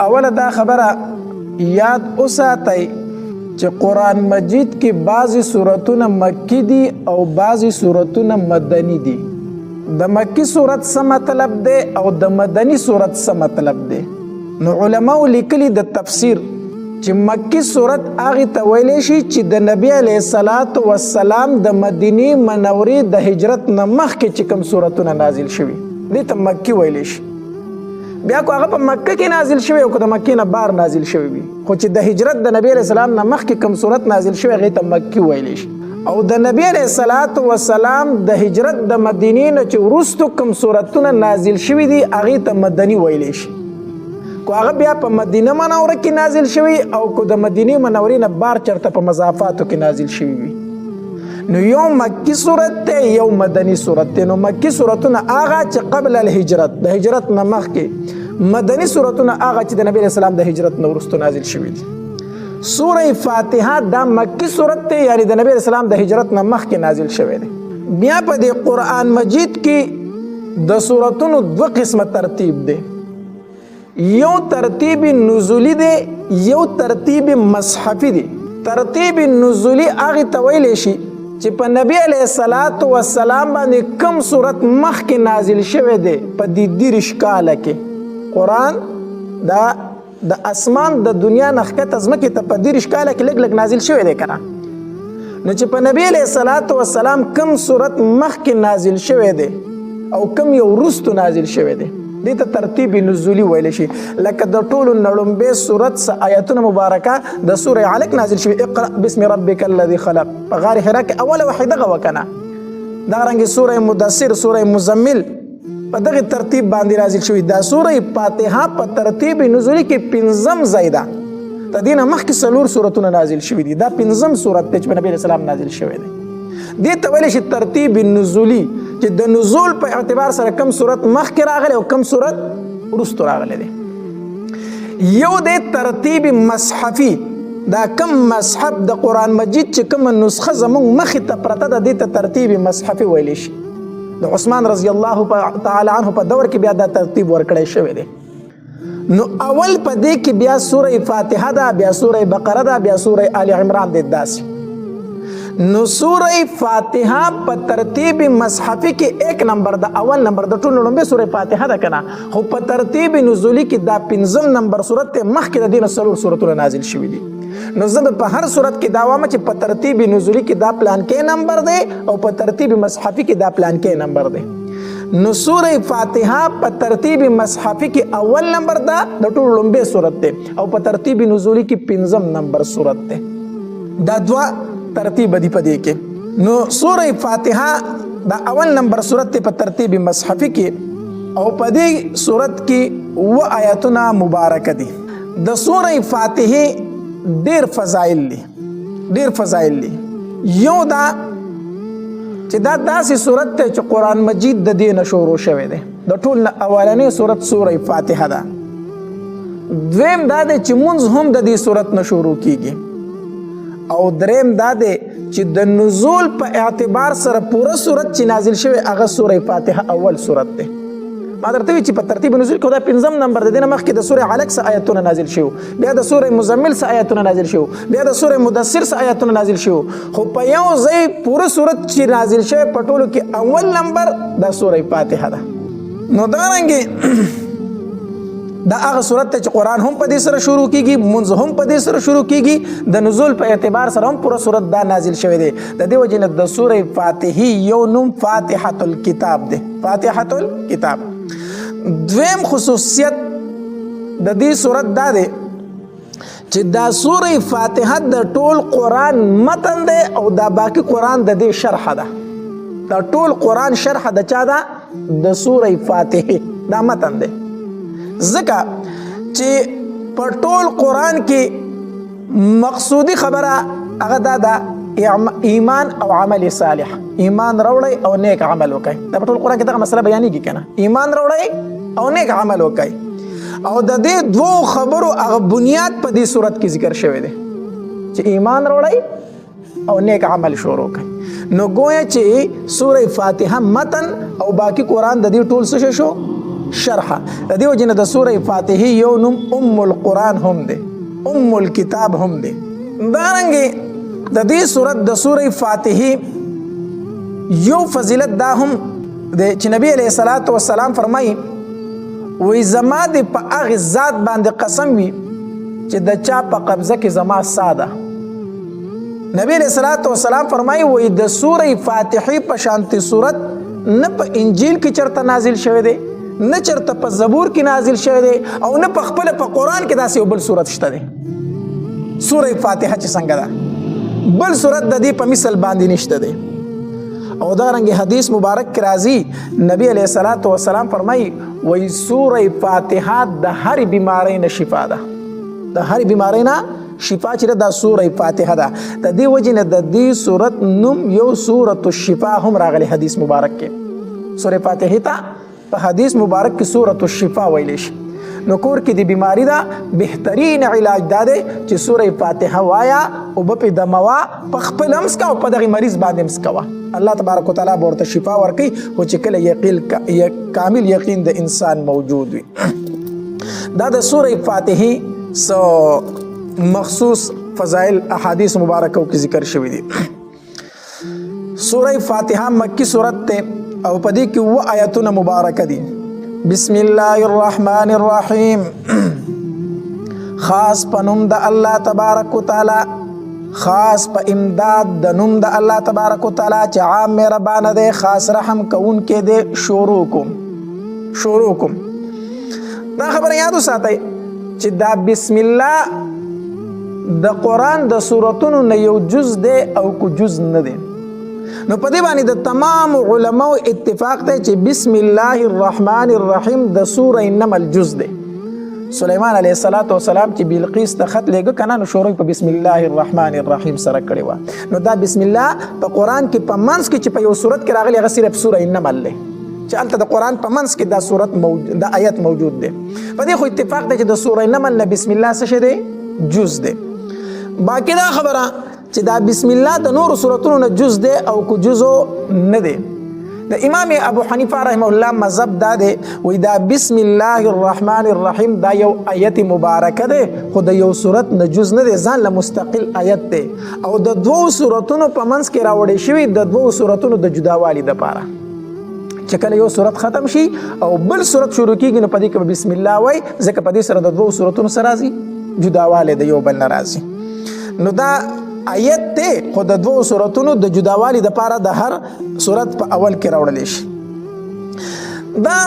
اوله دا خبره یاد وساتئ چې قرآن مجید کې بعضی سورتونه مکی دي او بعضی سورتونه مدنی دي. د مکی سورت څه مطلب دی او د مدنی سورت څه مطلب دی؟ نو علماء لیکلي د تفسیر چې مکی سورت هغې ته ویلی شي چې د نبی علیه الصلاة والسلام د مدینې منورې د هجرت نه مخکې چې کوم سورتونه نازل شوي دې ته مکی ویلی شي. بیا کو هغه په مکه کې نازل شوی او که د مکې نه بار نازل شوی وي، خو چې د هجرت د نبی علیه السلام نه مخکې کوم صورت نازل شوی هغې ته مکي ویلی شي. او د نبی علیه الصلاة والسلام د هجرت د مدینې نه چې وروستو کوم صورتونه نازل شوي دي هغې ته مدني ویلی شي. کو هغه بیا په مدینه منوره کې نازل شوي او کو د مدینې منورې نه بار چرته په مضافاتو کې نازل شوي وي. نو یو مکی صورت دی یو مدنی صورت دی. نو مکی صورتونه هغه چې قبل الهجرت د هجرت نه مخکې، مدنی صورتونه هغه چې د نبی علیه السلام د هجرت نه وروسته نازل شوي دي. سوره فاتحه دا مکی صورت دی، یعنی د نبی علیه السلام د هجرت نه مخکې نازل شوی دی. بیا په دې قرآن مجید کې د صورتونو دوه قسمه ترتیب دی، یو ترتیب نزولی دی یو ترتیب مصحفی دی. ترتیب نزولی هغې ته ویلی شي چې په نبی علیه الصلاة والسلام باندې کوم صورت مخکې نازل شوی دی په دې 30 کاله کې. قرآن دا د اسمان د دنیا نه ښکته ځمکې ته په 30 کاله کې لږ لږ نازل شوی دی که نه. نو چې په نبی علیه الصلاة والسلام کوم صورت مخکې نازل شوی دی او کوم یو وروستو نازل شوی دی دې ته ترتیب نزولی ویلی شي. لکه د ټولو نه لومبۍ صورت څه آیتونه مبارکه د سوره علق نازل شوي، اقرأ بسم ربک الذي خلق په غار حرا کې اوله وحی دغه وکنه. دغرنګې سوره مدثر، سوره مزمل په دغه ترتیب باندې نازل شوي. دا سوره فاتحه په ترتیب نزولی کې 5م ځای ده. د دې نه مخکې 4 سورتونه نازل شوي دي. دا 5م سورت دی چې په نبي علیه السلام نازل شوی دی. دې ته ویلی شي ترتیب نزولی، چې د نزول په اعتبار سره کم صورت مخکې راغلی او کم صورت وروستو راغلی دی. یو دی ترتیب مصحفي، دا کم مصحف د قرآن مجید چې کومه نسخه زموږ مخې ته پرته ده دې ته ترتیب مصحفي ویلی شي. د عثمان رضی الله تعالی عنه په دور کې بیا دا ترتیب ورکړی شوی دی. نو اول په دې کې بیا سوره فاتحه ده، بیا سوره بقره ده، بیا سوره آل عمران دی. داسې نو سوره فاتحه په ترتیب مصحفی کې 1 نمبر ده، اول نمبر د ټولو لومبۍ سوره فاتحه ده کنه. خو په ترتیب نزولی کې دا 5م نمبر صورت ته مخکې د دې نه 4 سورتونه نازل شوي دي. نو زه په هر صورت کې دا وایم چې په ترتیب نزولی کې دا پلان کې نمبر دی او په ترتیب مصحفی کې دا پلان کې نمبر دی. نو سوره فاتحه په ترتیب مصحفی کې اول نمبر ده د ټولو لومبۍ صورت دی او په ترتیب نزولی کې 5م نمبر صورت دی. دا دوه ترتیب دی په دې کې. نو سوره فاتحه دا اول نمبر صورت ته په ترتیب مصحفی کې او په دې صورت کې 2 آیاتونه مبارکه دي. د سوره فاتحه ډیر فضایل دي، ډیر فضایل دي. یو دا چې دا داسې صورت ته چې قرآن مجید د دې نه شروع شوی دی. د ټول نه اولنۍ صورت سوره فاتحه ده. دویم دا دی چې مونځ هم د دې صورت نه شروع کیږي. او دریم دا دی چې د نزول په اعتبار سره پوره صورت چې نازل شوی هغه سوره فاتحه اول صورت دی. ما درته وی چې په ترتیب نزول کې دا 5م نمبر د دې نه مخکې د سوره علق څه آیتونه نازل شوي، بیا د سوره مزمل څه آیتونه نازل شوي، بیا د سوره مدثر څه آیتونه نازل شوي. خو په یو ځای پوره صورت چې نازل شوی په ټولو کې اول نمبر د سوره فاتحه ده. نو دغرنګې دا هغه صورت ته چې قرآن هم په دې سره شروع کیږي، مونځ هم په دې سره شروع کیږي، د نزول په اعتبار سره هم پوره صورت دا نازل شوی دی. د دې وجې نه د سوره فاتحه یو نوم فاتحة الکتاب دی، فاتحة الکتاب. دویم خصوصیت د دې صورت دا دی چې دا سوره فاتحه د ټول قرآن متن دی او دا باقی قرآن د دې شرح ده. دا ټول قرآن شرح د چا ده؟ د سوره فاتحه. دا متن دی ځکه چې په ټول قرآن کې مقصودی خبره هغه دا ده ایمان او عمل صالح. ایمان راوړئ او نیک عمل وکړئ. دا په ټول قرآن کې دغه مسله بیانېږي که نه؟ ایمان راوړئ او نیک عمل وکړئ. او د دې 2 خبرو هغه بنیاد په دې صورت کې ذکر شوی دی چې ایمان راوړئ او نیک عمل شروع کړئ. نو گویا چې سوره فاتحه متن او باقی قرآن د دې ټول څه شو؟ شرح د دې وجه نه د سوره فاتحه یو نوم ام القرآن هم دی، ام الکتاب هم دی. دارنګې د دې سورت د سوره فاتحه یو فضیلت دا هم دی چې نبی علیه الصلاۃ والسلام فرمایي وی زما د په هغې ذات باندې قسم وي چې د چا په قبضه کې زما سا ده. نبی علیہ الصلوۃ والسلام فرمایي وی د سوره فاتحه په شانتي سورت نه په انجیل کې چرته نازل شوی دی، نه چرته په زبور کې نازل شوی دی، او نه په خپل په قرآن کې داسې یو بل سورت شته دی. سوره فاتحه چې څنګه ده بل سورت د دې په مثل باندې نشته دی. او دارنګه حدیث مبارک کې راځي نبی علیہ الصلوۃ والسلام فرمایي وی سوره فاتحه د هر بیماری نه شفا ده، د هر بیماری نه شفا چې دا سوره فاتحه ده. د دې وجه نه د دې سورت نوم یو سورۃ الشفا هم راغلی حدیث مبارک کې. سوره فاتحه ته په حدیث مبارک کې سورۃ الشفا ویل شي. نو کور کې د بیماری دا بهترین علاج دا دی چې سوره فاتحه وایا او په دموا په خپل امس کا او په دغه مریض باندې امس کا. الله تبارک وتعالى ورته شفا ورکي او چې کله کامل یقین د انسان موجود وي. دا د سوره فاتحه سو مخصوص فضائل احادیث مبارکو کی ذکر شوی دی. سورہ فاتحہ مکی سورت تے او پدی کی وہ آیتون مبارک دی. بسم اللہ الرحمن الرحیم خاص پا نم دا اللہ تبارک و تعالی، خاص پا امداد دا نم دا اللہ تبارک و تعالی چا عام مہربان دے خاص رحم کون کے دے شروعکم. دا خبر یادو ساتھائی چې دا بسم الله د قرآن د سورتونو نه یو جز دی او کو جز نه دی. نو په دې باندې د تمام علماء اتفاق دی چې بسم الله الرحمن الرحیم د سوره النمل جز دی. سلیمان علیه السلام چې بلقیس ته خط لېږه کنه نو شروع په بسم الله الرحمن الرحیم سره کړې وه. نو دا بسم الله په قرآن کې په منځ کې چې په یو سورت کې راغلی هغه صرف سوره النمل دی چې هلته د قرآن په منځ کې دا سورت دا آیت موجود دی. په دې خو اتفاق دی چې د سوره النمل نه بسم الله څه شی دی جز دی. باقی دا خبره چې دا بسم الله د نور سورتونو نه جز دی او کو جزو نه دی. د امام ابو حنیفه رحمه الله مذهب دا دی وی دا بسم الله الرحمن الرحیم دا یو آیت مبارکه دی خو د یو سورت نه جز نه دی، ځان له مستقل آیت دی او د دوو سورتونو په منځ کې راوړی شوي د دوو سورتونو د جداوالي دپاره. چې کله یو سورت ختم شي او بل سورت شروع کیږي نو په دې کې بسم الله وای، ځکه په دې سره د دوو سورتونو سره راځي جداواله د یو بل نه راځي. نو دا آیت ته خو د دوو سورتونو د جداوالی د پاره د هر سورت په اول کې راوړل شي. دا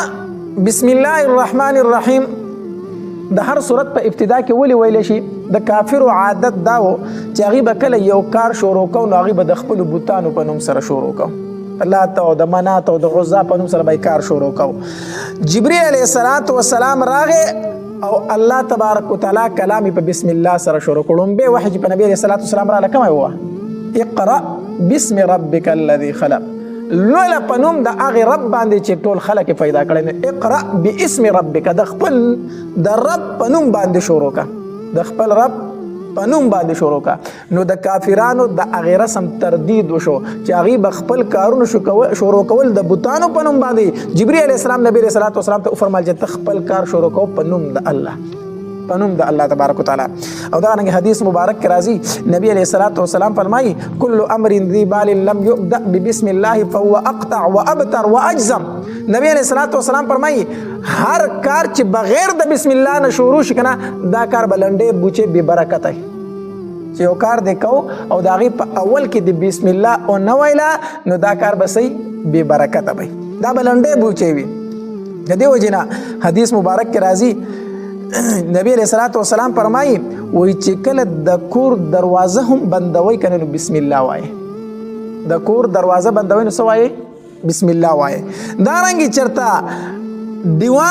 بسم الله الرحمن الرحیم د هر سورت په ابتدا کې ویل شي. د کافرو عادت داو چې هغه به کله یو کار شروع کوي نو هغه به د خپل بوتانو په نوم سره شروع کوي، لات او د منات او د غزا په نوم سره به کار شروع کوي. جبرئیل علیه السلام راغه او الله تبارک وتعالى کلامي په بسم الله سره شروع کړم. به وحی په نبی علیه السلام را لکه ما هو اقرا بسم ربک الذي خلق، لولا پنوم د هغه رب باندې چې ټول خلق پیدا کړي. اقرا باسم ربک، د خپل د رب پنوم باندې شروع کا، د خپل رب پنوم باندې شروع کا. نو د کافرانو د هغه رسم تردید وشو چې هغه بخپل کارونه شروع کول د بوتانو پنوم باندې. جبرئیل علیه السلام نبی علیه السلام ته فرمایل چې خپل کار شروع کو پنوم د الله، پنوم د الله تبارک وتعالى. او دا نه حدیث مبارک کې راځي نبی علیه السلام فرمایي کل امر ذی بال لم یبدا ببسم الله فهو اقطع وابتر واجزم. نبی علیه السلام فرمایي هر کار چې بغیر د بسم الله نه شروع شي کنه دا کار بلنډې بوچه بے برکت ہے. چې یو کار دی کو او دا غي په اول کې د بسم الله او نه ویلا نو دا کار به صحیح بے برکت وي، دا بلنډې بوچه وي. د دې وجنه حدیث مبارک کې راځي نبی علیہ السلام فرمایي وای چې کله د کور دروازه هم بندوي کنه نو بسم الله وای، د کور دروازه بندوي نو سوای بسم الله وای. دا رنګ چرتا دیوا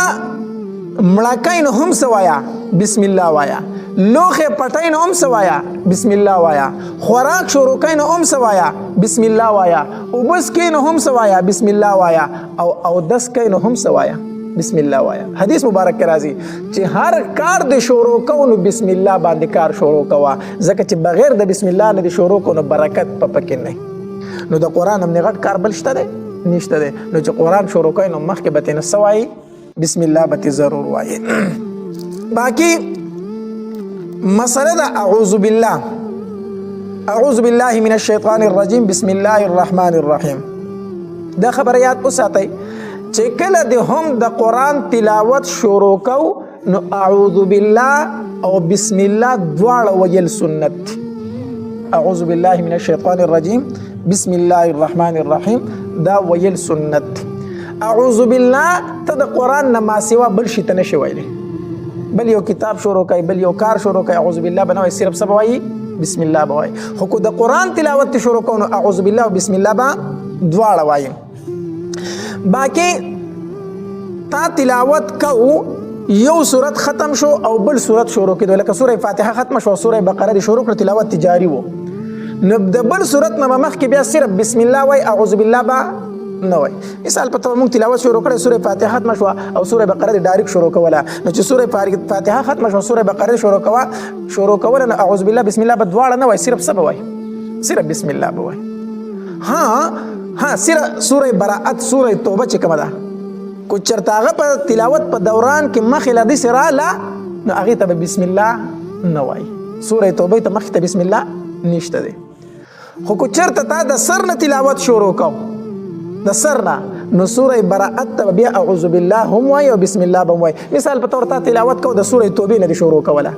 مړکای نو هم سوایا بسم الله وایا، لوخه پټای نو هم سوایا بسم الله وایا، خوراک شروع کای نو هم سوایا بسم الله وایا، او بس کین نو هم سوایا بسم الله وایا، او دس کای نو هم سوایا بسم الله وایا. حدیث مبارک کې راځي چې هر کار د شروع کو نو بسم الله باندې کار شروع کوا، ځکه چې بغیر د بسم الله نه د شروع کو نو برکت پکې نه. نو د قران هم نه غټ کار بل شته دی نشته دی. نو چې قران شروع کای نو مخکې به تنه سوای بسم الله به ضرور وایي. باقي مسله دا اعوذ بالله من الشیطان الرجیم بسم الله الرحمن الرحیم. دا خبر یاد وساتئ چې کله د هم د قرآن تلاوت شروع کو نو اعوذ بالله او بسم الله دواړه ویل سنت. اعوذ بالله من الشیطان الرجیم بسم الله الرحمن الرحیم دا ویل سنت. اعوذ بالله ته د قرآن نه ما سوا بل شي ته نشي ویلی، بل یو کتاب شروع کوي، بل یو کار شروع کوي، اعوذ بالله بنوي صرف سبا وایي بسم الله بوایي. خو کو د قرآن تلاوت شروع کو نو اعوذ بالله او بسم الله با دواړه وایي. باقي تا تلاوت کو یو سورت ختم شو او بل سورت شروع کېدو، لکه سوره فاتحه ختم شو سوره بقره دی شروع کړه تلاوت جاری وو، نو د بل سورت نه مخکې بیا صرف بسم الله وای اعوذ بالله با نه وای. مثال په توګه موږ تلاوت شروع کړه سوره فاتحه ختم شو او سوره بقره دی ډایرکټ شروع کوله، نو چې سوره فاتحه ختم شو سوره بقره شروع کوله نو اعوذ بالله بسم الله بدواړه نه وای، صرف سبا وای، صرف بسم الله به وای. ها صرف سوره براءت سوره توبه چې کومه ده کو چرته هغه په تلاوت په دوران کې مخې له دې سره لا نو هغه ته بسم الله نه وای. سوره توبه ته مخې ته بسم الله نشته دی. خو کو چرته تا د سر نه تلاوت شروع کو د سر نه نو سوره براءت ته بیا اعوذ بالله هم وای او بسم الله هم وای. مثال په تور ته تلاوت کو د سوره توبه نه شروع کوله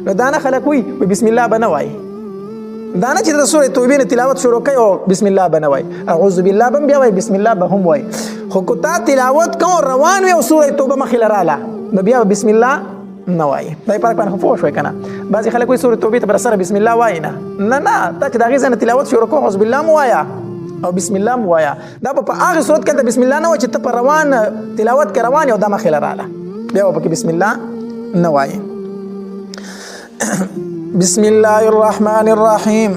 نو دا نه خلک وي بسم الله به نه وای، دا نه چې د سوره توبه نه تلاوت شروع کوي او بسم الله به نه وای، اعوذ بالله به بیا وای بسم الله به هم وای. خو کو تا تلاوت کو روان وي او سوره توبه مخې لراله نو بیا بسم الله نه وای. دا په اړه خو شوي کنه بعضی خلک وي سوره توبه ته بر سره بسم الله وای نه تا چې دا غي ځنه تلاوت شروع کو اعوذ بالله مو وایا او بسم الله مو وایا. دا په هغه صورت کې بسم الله نه وای چې ته په روان تلاوت کې روان یو د مخې لراله بیا په بسم الله نه وای. بسم الله الرحمن الرحیم.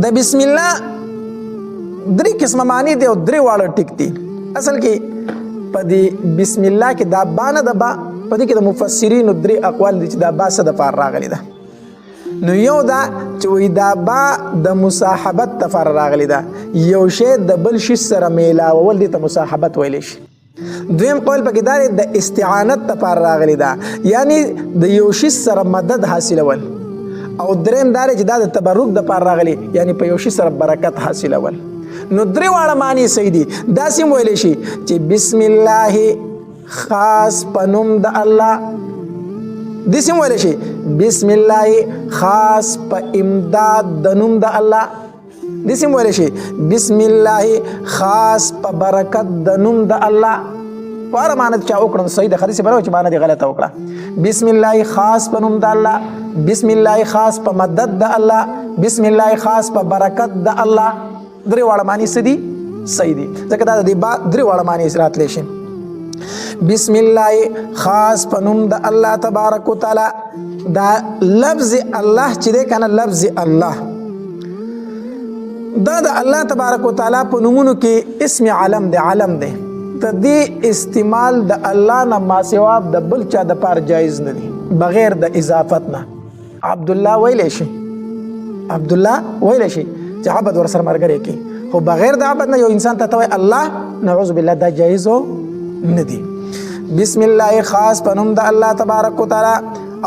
د بسم الله درې قسمه معنی دی او درې واړه ټیک دي. اصل کې په دې بسم الله کې دا با نه د با په دې کې د مفسرین درې اقوال دي چې دا با څه د فار راغلی ده. نو یو دا چې وی دا با د مصاحبت د فار راغلی ده، یو شی د بل شي سره میلاول دي ته مصاحبت ویلی شي. دویم قول پکې دا د استعانت د فار راغلی ده، یعنی د یو شي سره مدد حاصلول. او دریم دا چې دا د تبرک د فار راغلی، یعنی په یو شي سره برکت حاصلول. نو درې واړه معنی صحیح دي. دا سیم ویلی شي چې بسم الله خاص پنوم د الله، د سیم ویلی شي بسم الله خاص په امداد د نوم د الله، د سیم ویلی شي بسم الله خاص په برکت د نوم د الله. واره معنی چا وکړو صحیح د حدیث برو چې معنی دی غلطه وکړه. بسم الله خاص په نوم د الله، بسم الله خاص په مدد د الله، بسم الله خاص په برکت د الله. درې واړه معنی سدي صحیح دي ځکه دا د درې واړه معنی راتلی شي. بسم الله خاص په نوم د الله تبارک وتعالى. دا لفظ الله چې دی کنه لفظ الله دا د الله تبارک وتعالى په نومونو کې اسم علم دی، علم دی. د دې استعمال د الله نه ما سوا د بل چا د پار جایز نه دی بغیر د اضافت نه. عبد الله ویلی شي، عبد الله ویلی شي چې عبد ور سره مرګري کی، خو بغیر د عبد نه یو انسان ته توي الله نعوذ بالله دا جایز نه دی. بسم الله خاص پنوم د الله تبارک وتعالى.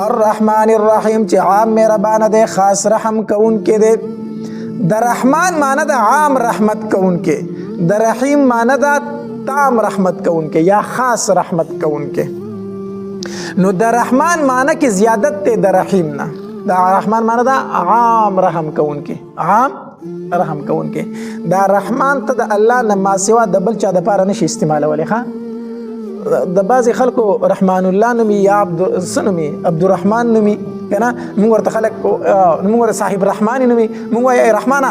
الرحمن الرحیم چې عام مهربان دی خاص رحم کون کې دی. د رحمان معنی د عام رحمت کون کې، د رحیم معنی د تام رحمت کون کې یا خاص رحمت کون کې. نو د رحمان معنی کې زیادت ته د رحیم نه، د رحمان معنی د عام رحم کون کې، عام رحم کون کې. دا رحمان ته د الله نه ما سوا د بل چا د پاره نشي استعمالولی. ښه د بعضې خلکو رحمان الله نومي یا عبدالرحمن نومي کنه، موږ ورته خلک موږ ورته صاحب رحمان نومي، موږ وایو ای رحمانه،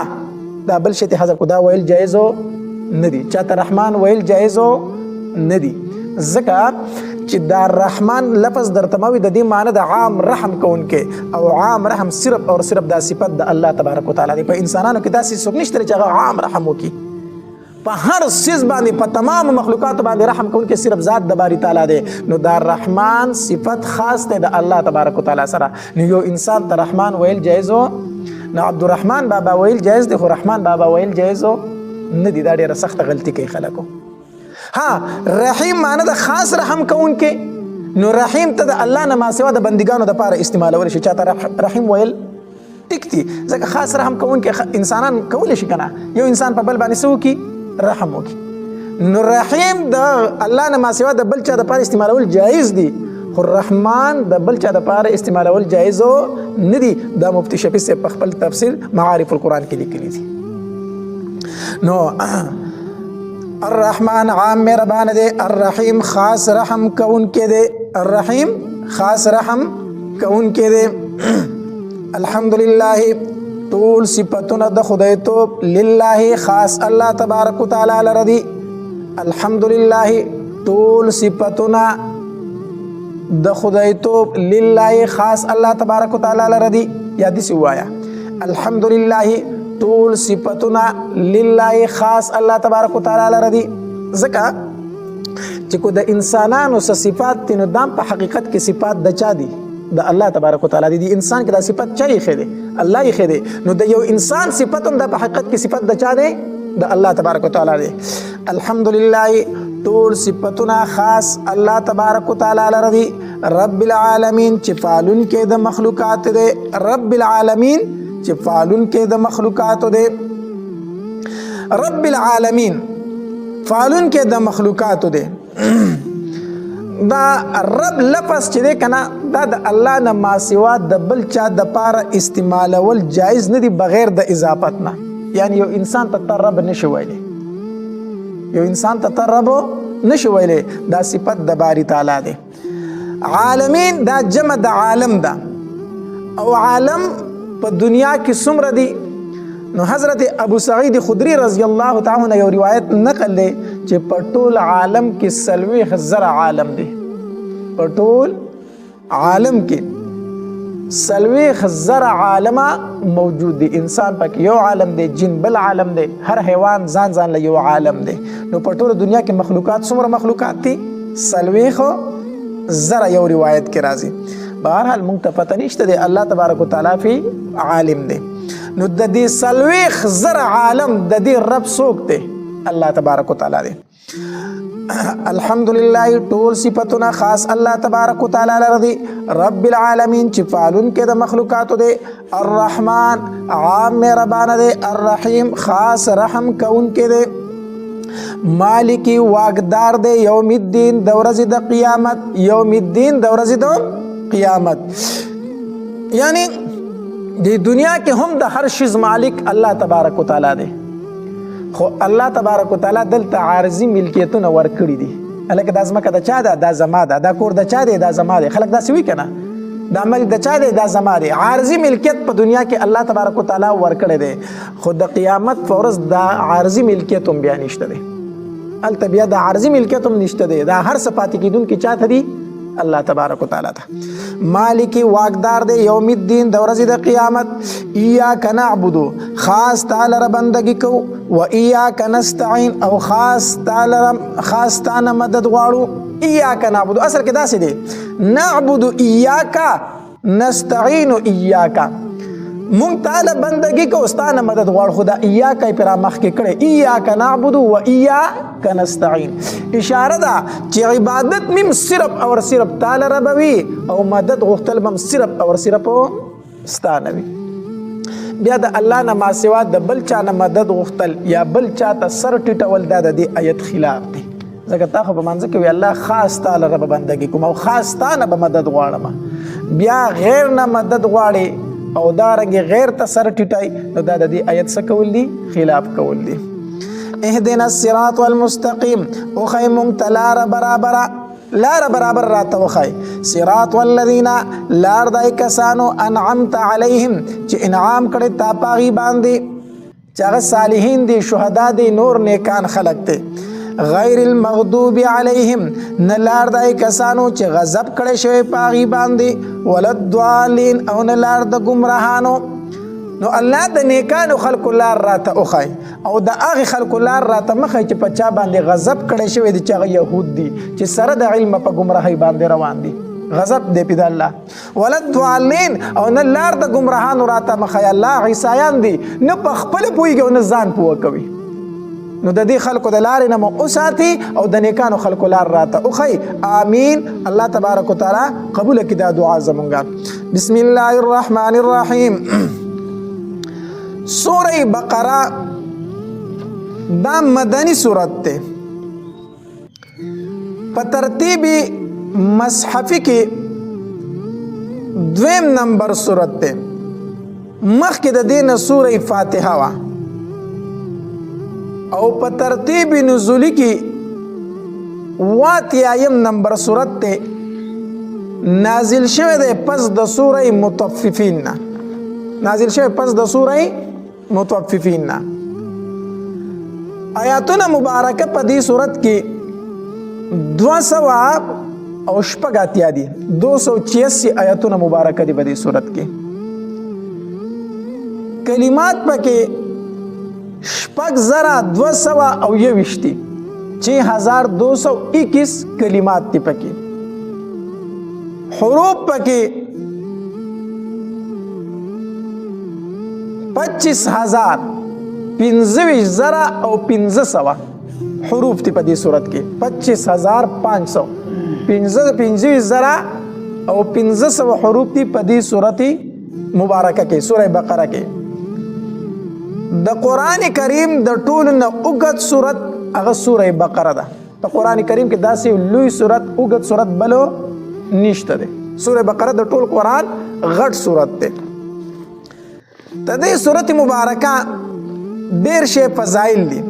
دا بل شی ته حذف کو، دا ویل جایزو نه دي. چاته رحمان ویل جایزو نه دي ځکه چې دا رحمان لفظ درته موي د دې معنی د عام رحم کوونکی او عام رحم صرف او صرف دا صفت د الله تبارک وتعالى دی. په انسانانو کې داسې څوک نشته چې هغه عام رحم وکړي. په هر څیز باندې په تمام مخلوقات باندې رحم کوونکی صرف ذات د باری تعالی دی. نو دا رحمان صفت خاص دی د الله تبارک وتعالی سره. نو یو انسان ته رحمان ویل جایزو نو عبدالرحمن بابا ویل جایز دی، خو رحمان بابا ویل جایزو نه دی. دا ډیره سخته غلطي کوي خلکو. ها رحیم معنی د خاص رحم کوونکې، نو رحیم ته د الله نه ما سوا د بندګانو دپاره استعمالولی شي. چاته رحیم ویل ټیک دي، ځکه خاص رحم کوونکې انسانان کولی شي که نه، یو انسان په بل باندې څه وکړي؟ رحم وکړي. نو رحیم د الله نه ما سوا د بل چا دپاره استعمالول جایز دي، خو رحمان د بل چا دپاره استعمالول جایز نه دي. دا مفتی شفیع صاحب په خپل تفسیر معارف القرآن کې لیکلي دي. نو الرحمن عام مهربان دی، الرحیم خاص رحم کوونکی دی، الرحیم خاص رحم کوونکی دی. الحمدلله ټول صفتونه د خدای توب لله خاص الله تبارک وتعالی لره دي. الحمدلله ټول صفتونه د خدای توب لله خاص الله تبارک وتعالی لره دي. یا دې وایا الحمدلله ټول صفتونه لله خاص الله تبارک وتعالی لره دي. ځکه چې کو د انسانانو صفات دي، نو دام په حقیقت کې صفات د چا دي؟ د الله تبارک وتعالی دي. انسان کې دا صفت چا یې خېده؟ الله یې خېده. نو د یو انسان صفت هم د په حقیقت کې صفت د چا دی؟ د الله تبارک وتعالی دی. الحمدلله ټول صفتونه خاص الله تبارک وتعالی لره دي. رب العالمین چې فعلون کې د مخلوقات دی، رب العالمین چې فعلون کې د مخلوقات دی، رب العالمین فعلون کې د مخلوقات دی. دا رب لفظ چې دی کنه، دا د الله نه ما سوا د بل چا د پاره استعمالول جایز نه دي بغیر د اضافت نه. یعنی یو انسان ته رب نشي ویلی، یو انسان ته رب نشي ویلی، دا صفت د باری تعالی دی. عالمین دا جمع د عالم ده، او عالم په دنیا کې څومره دي؟ نو حضرت ابو سعید خدری رضی الله تعالی عنہ یو روایت نقل دی چې په ټول عالم کې 40,000 عالم دی. په ټول عالم کې 40,000 عالمه موجود دي. انسان پکې یو عالم دی، جن بل عالم دی، هر حیوان ځان له یو عالم دی. نو په ټول دنیا کې مخلوقات څومره مخلوقات دي؟ 40,000 یو روایت کې راځي. بهرحال مونږ ته پته نشته دی، الله تبارک وتعالی فی عالم دی. نو د دې 40,000 عالم د دې رب څوک دی؟ الله تبارک وتعالی دی. الحمدلله ټول صفتونه خاص الله تبارک وتعالی لره دي. رب العالمین چې فعلون کې د مخلوقاتو دی. الرحمن عام مهربان دی، الرحیم خاص رحم کوونکی دی. مالکی واقدار دی، یوم الدین د ورځې د قیامت، یوم الدین د ورځې د قیامت. یعنی د دنیا کې هم د هر شیز مالک الله تبارک وتعالی دی، خو الله تبارک وتعالی دلته عارضی ملکیتونه ورکړي دي. هلکه دا ځمکه د چا ده؟ دا زما ده. دا کور د چا دی؟ دا زما دی. خلک داسې وایي که نه؟ دا ملک د چا دی؟ دا زما دی. عارضی ملکیت په دنیا کې الله تبارک وتعالی ورکړی دی، خو د قیامت په ورځ دا عارضی ملکیت هم بیا نشته دی. هلته بیا د عارضی ملکیت هم نشته دی. دا هر څه پاتې کېدونکي چاته دي؟ الله تبارک وتعالی ته. مالکی واقدار دی، یوم الدین د ورځې د قیامت. ایاک نعبدو خاص تعالی را بندگی کو، و ایاک نستعین او خاص تانه مدد غواړو. ایاک نعبدو اصل کې داسې دی، نعبدو ایاک نستعین ایاک، مونږ تعالی بندگی کو، ستانه مدد غواړو. خدا ایاک یې پر مخکې کړی، ایاک نعبدو و ایاک نستعین. اشاره ده چې عبادت مم صرف او صرف تعالی ربوي، او مدد غوښتل بم صرف او صرف ستانه وي. بیا د الله نه ما سوا د بل چا نه مدد غوښتل یا بل چا ته سر ټیټول دا د دې آیت خلاف دی. ځکه تا خو په منځ کې وی الله خاص تعالی رب بندگی کوم او خاص تا نه به مدد غواړم، بیا غیر نه مدد غواړي او دارنګ غیر ته سر ټیټای، نو دا د دې آیت څه کول دي؟ خلاف کول دي. اهدنا الصراط المستقیم، او خی مونږ ته لاره برابره، لاره برابر راته وخی. صراط والذین، لار دای کسانو انعمت علیهم چې انعام کړي تا پاغي باندې، چې هغه صالحین دي، شهدا دي، نور نیکان خلق دي. غیر المغضوب علیهم، نه لار دای کسانو چې غضب کړي شوی پاغي باندې، ولضالین، او نه لار د گمراهانو. نو الله د نیکانو خلقو لار راته وخی، او د هغې خلقو لار راته مخی چې په چا باندې غضب کړی شوی دی، چې هغه یهود دي، چې سره د علم په گمراهۍ باندې روان دي، غضب دی پې د الله. ولضالین، او نه لار د گمراهانو راته مخی، الله عیسایان دي، نه په خپله پوهېږي او نه ځان پوه کوي. نو د دې خلکو د لارې نه مو وساتي او د نیکانو خلکو لار راته وښی. آمین. الله تبارک وتعالی قبول کړي دا دعا زمونږه. بسم الله الرحمن الرحیم. سوره بقره دا مدنی سورت ده. په ترتیب مصحفی کې 2 نمبر سورت ده. مخکې د دې نه سوره فاتحه وا او په ترتیب نزولی کې 80 نمبر سورت ده. نازل شوه ده پس د سوره مطففین نه. نازل شوه پس د سوره مطففین نه. آیاتونه مبارکه په دې صورت کې 286 دي. 286 آیاتونه مبارکه دي په دې صورت کې. کلمات پکې 6221 دي. 6221 کلمات دي پکې. حروف پکې 25000 او 1500 حروف دي په دې صورت کې. 25500 25000 او 1500 حروف دي په دې صورت مبارکه کې سوره بقره کې. د قران کریم د ټولو نه اوږد صورت هغه سوره بقره ده. په قران کریم کې داسې لوی صورت اوږد صورت بلو نشته ده. سوره بقره د ټول قران غټ صورت ده. د دې سورته مبارکه ډېر شی فضایل دي.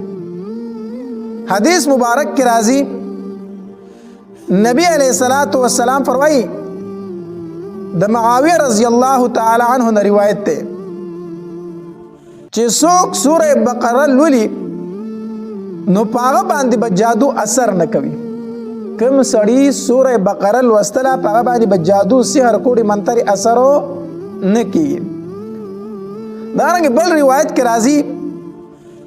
حدیث مبارک کې راځي نبی علیہ الصلوۃ والسلام فرمایي د معاویه رضی الله تعالی عنہ نه روایت ده چې څوک سوره بقره لولي نو پاغه باندې به جادو اثر نه کوي. کوم سړی سوره بقره لوستله پاغه باندې به جادو سحر کوډي منتر اثر نه کوي. دارنګه بل روایت کې راځي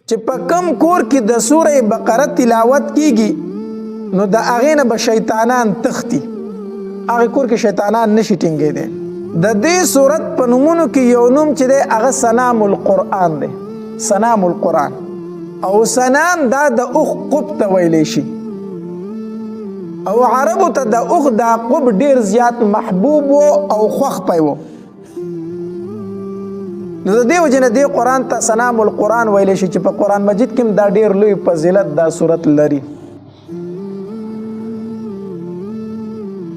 چې په کم کور کې د سوره بقره تلاوت کیږي نو د هغې نه به شیطانان تختی. هغه کور کې شیطانان نشي ټینګېدی. د دې صورت په نومونو کې یو نوم چې دی هغه سنام القرآن دی. سنام القرآن او سنام دا د اوښ قب ته ویلی شي او عربو ته د اوښ دا قب ډېر زیات محبوب و او خوښ پی و. نو د دې وجې نه دې قرآن ته سنام القرآن ویلی شي چې په قرآن مجید کې دا ډېر لوی فضیلت دا صورت لري.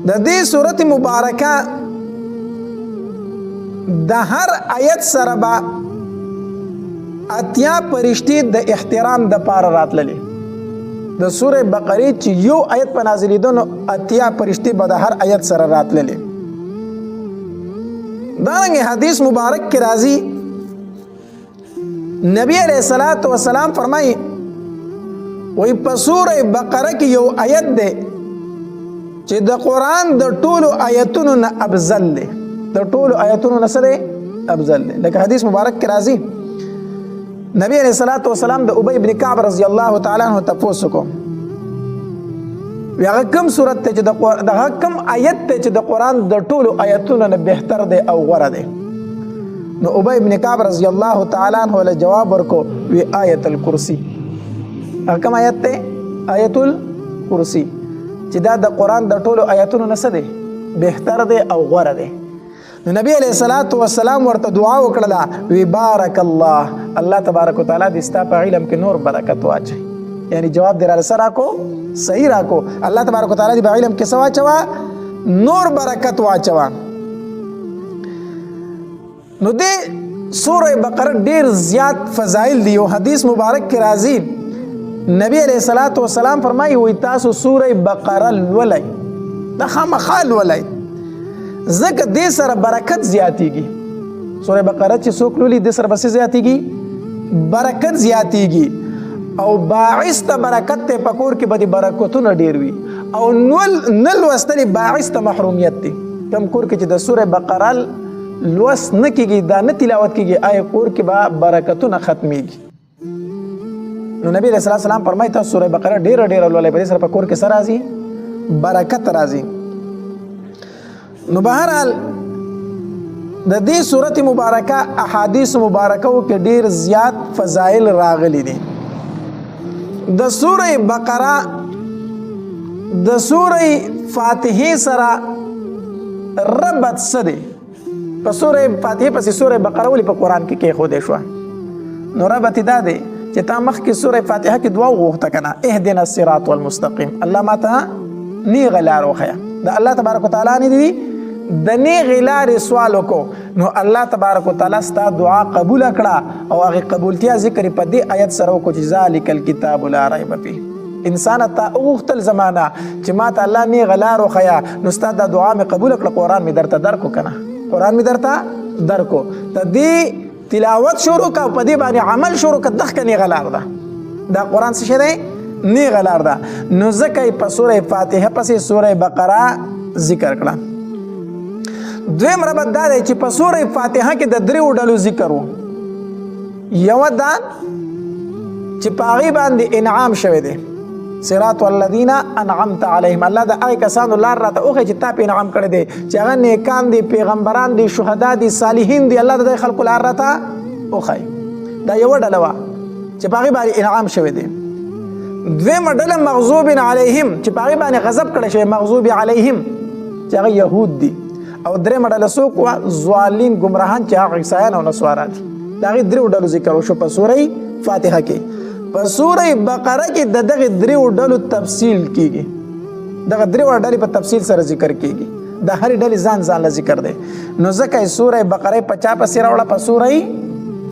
د دې صورت مبارکه د هر آیت سره به 80 فرشتي د احترام د پاره راتللې. د سوره بقره چې یو آیت په نازلېدو نو 80 فرشتي به د هر آیت سره راتللې. دارنګه حدیث مبارک کې راځي نبی علیہ الصلوۃ والسلام فرمایي وای په سوره بقره کې یو آیت ده چې د قران د ټولو آیتونو نه افضل ده. د ټولو آیتونو نه سره افضل ده. لکه حدیث مبارک کې راځي نبی علیہ الصلوۃ والسلام د ابی بن کعب رضی الله تعالی عنہ تاسو کو هغه کوم سورته چې د کوم آیت ته چې د قران د ټولو آیتونو نه بهتر ده او غوره ده. نو ابی بن کعب رضی الله تعالی عنہ له جواب ورکو وی آیت الکرسی. کوم آیت ته؟ آیت الکرسی چې دا د قران د ټولو آیتونو نه څه ده بهتر ده او غوره ده. نو نبی علیہ الصلوۃ والسلام ورته دعا وکړه وی بارک الله الله تبارک وتعالى دې ستا په علم کې نور برکت واچي. یعنی جواب دې را سره کو صحیح راکو. الله تبارک وتعالى دې په علم کې سوا چوا نور برکت واچوا. نو دې سوره بقره ډیر زیات فضایل دی. او حدیث مبارک کې راځي نبی علیہ الصلوۃ والسلام فرمایي وی تاسو سوره بقره ولای دا خامخال ولای زکه دې سره برکت زیاتیږي. سوره بقره چې څوک لولي دې سره بس زیاتیږي برکت زیاتیږي او باعث ته برکت ته پکور کې به برکتونه ډیر وي او نل وستلی باعث ته محرومیت دي. کم کور کې چې د سوره بقره لوس نه کیږي دا نه تلاوت کیږي آی کور کې به برکتونه ختميږي. نو نبی رسول الله سلام فرمایي تاسو سوره بقره ډیر ولولای په دې سره پکور کې سره راځي برکت راځي. نو بهرحال د دې سورته مبارکه احادیث مبارکه کې ډیر زیات فضایل راغلي دي. د سوره بقره د سوره فاتحه سره ربط سده په سوره فاتحه پسې سوره بقره ولې په قران کې خو دې شو نو ربط دا دی چې تا مخ کې سوره فاتحه کې دعا وغوښته کنه اهدنا الصراط المستقيم الله ماته نی غلار وخیا د الله تبارک وتعالى نه دی د نی غلار سوال وکړو نو الله تبارک وتعالى ستا دعا قبول کړه او هغه قبولتیا ذکر په دې آیت سره وکړو چې ذالک الکتاب لا ریب فیه انسان ته اوختل زمانہ چې ماته الله نی غلار وخیا نو ستا د دعا مې قبول کړه قران مې درته درکو کنه قران مې درته درکو ته دې تلاوت شروع کا په دې باندې عمل شروع کا دغه نی غلار ده دا قران څه دی نی غلار ده نو ځکه په سوره فاتحه پسې سوره بقره ذکر کړه دویم ربط دا دی چې په سوره فاتحه کې د دریو ډلو ذکر وو یو دا چې په هغې باندې انعام شوی دی صراط الذین انعمت علیهم الله د هغې کسانو لار راته وښیي چې تا په انعام کړی دی چې هغه نیکان دي پیغمبران دي شهدا دي صالحین دي الله د دې خلکو لار راته وښیي دا یوه ډله وه چې په هغې باندې انعام شوی دی دویمه ډله مغضوب علیهم چې په هغې باندې غضب کړی شوی مغضوب علیهم چې هغه یهود دي او درېمه ډله څوک وه ظالین ګمراهان چې هغه عیسایان او نصوارا دي د هغې دریو ډلو ذکر وشو په سوره فاتحه کې په سوره بقره کې د دغه دریو ډلو تفصیل کیږي دغه دریو ډلې په تفصیل سره ذکر کیږي د هرې ډلې ځان له ذکر دی نو ځکه سوره بقره په چا پسې راوړه په سوره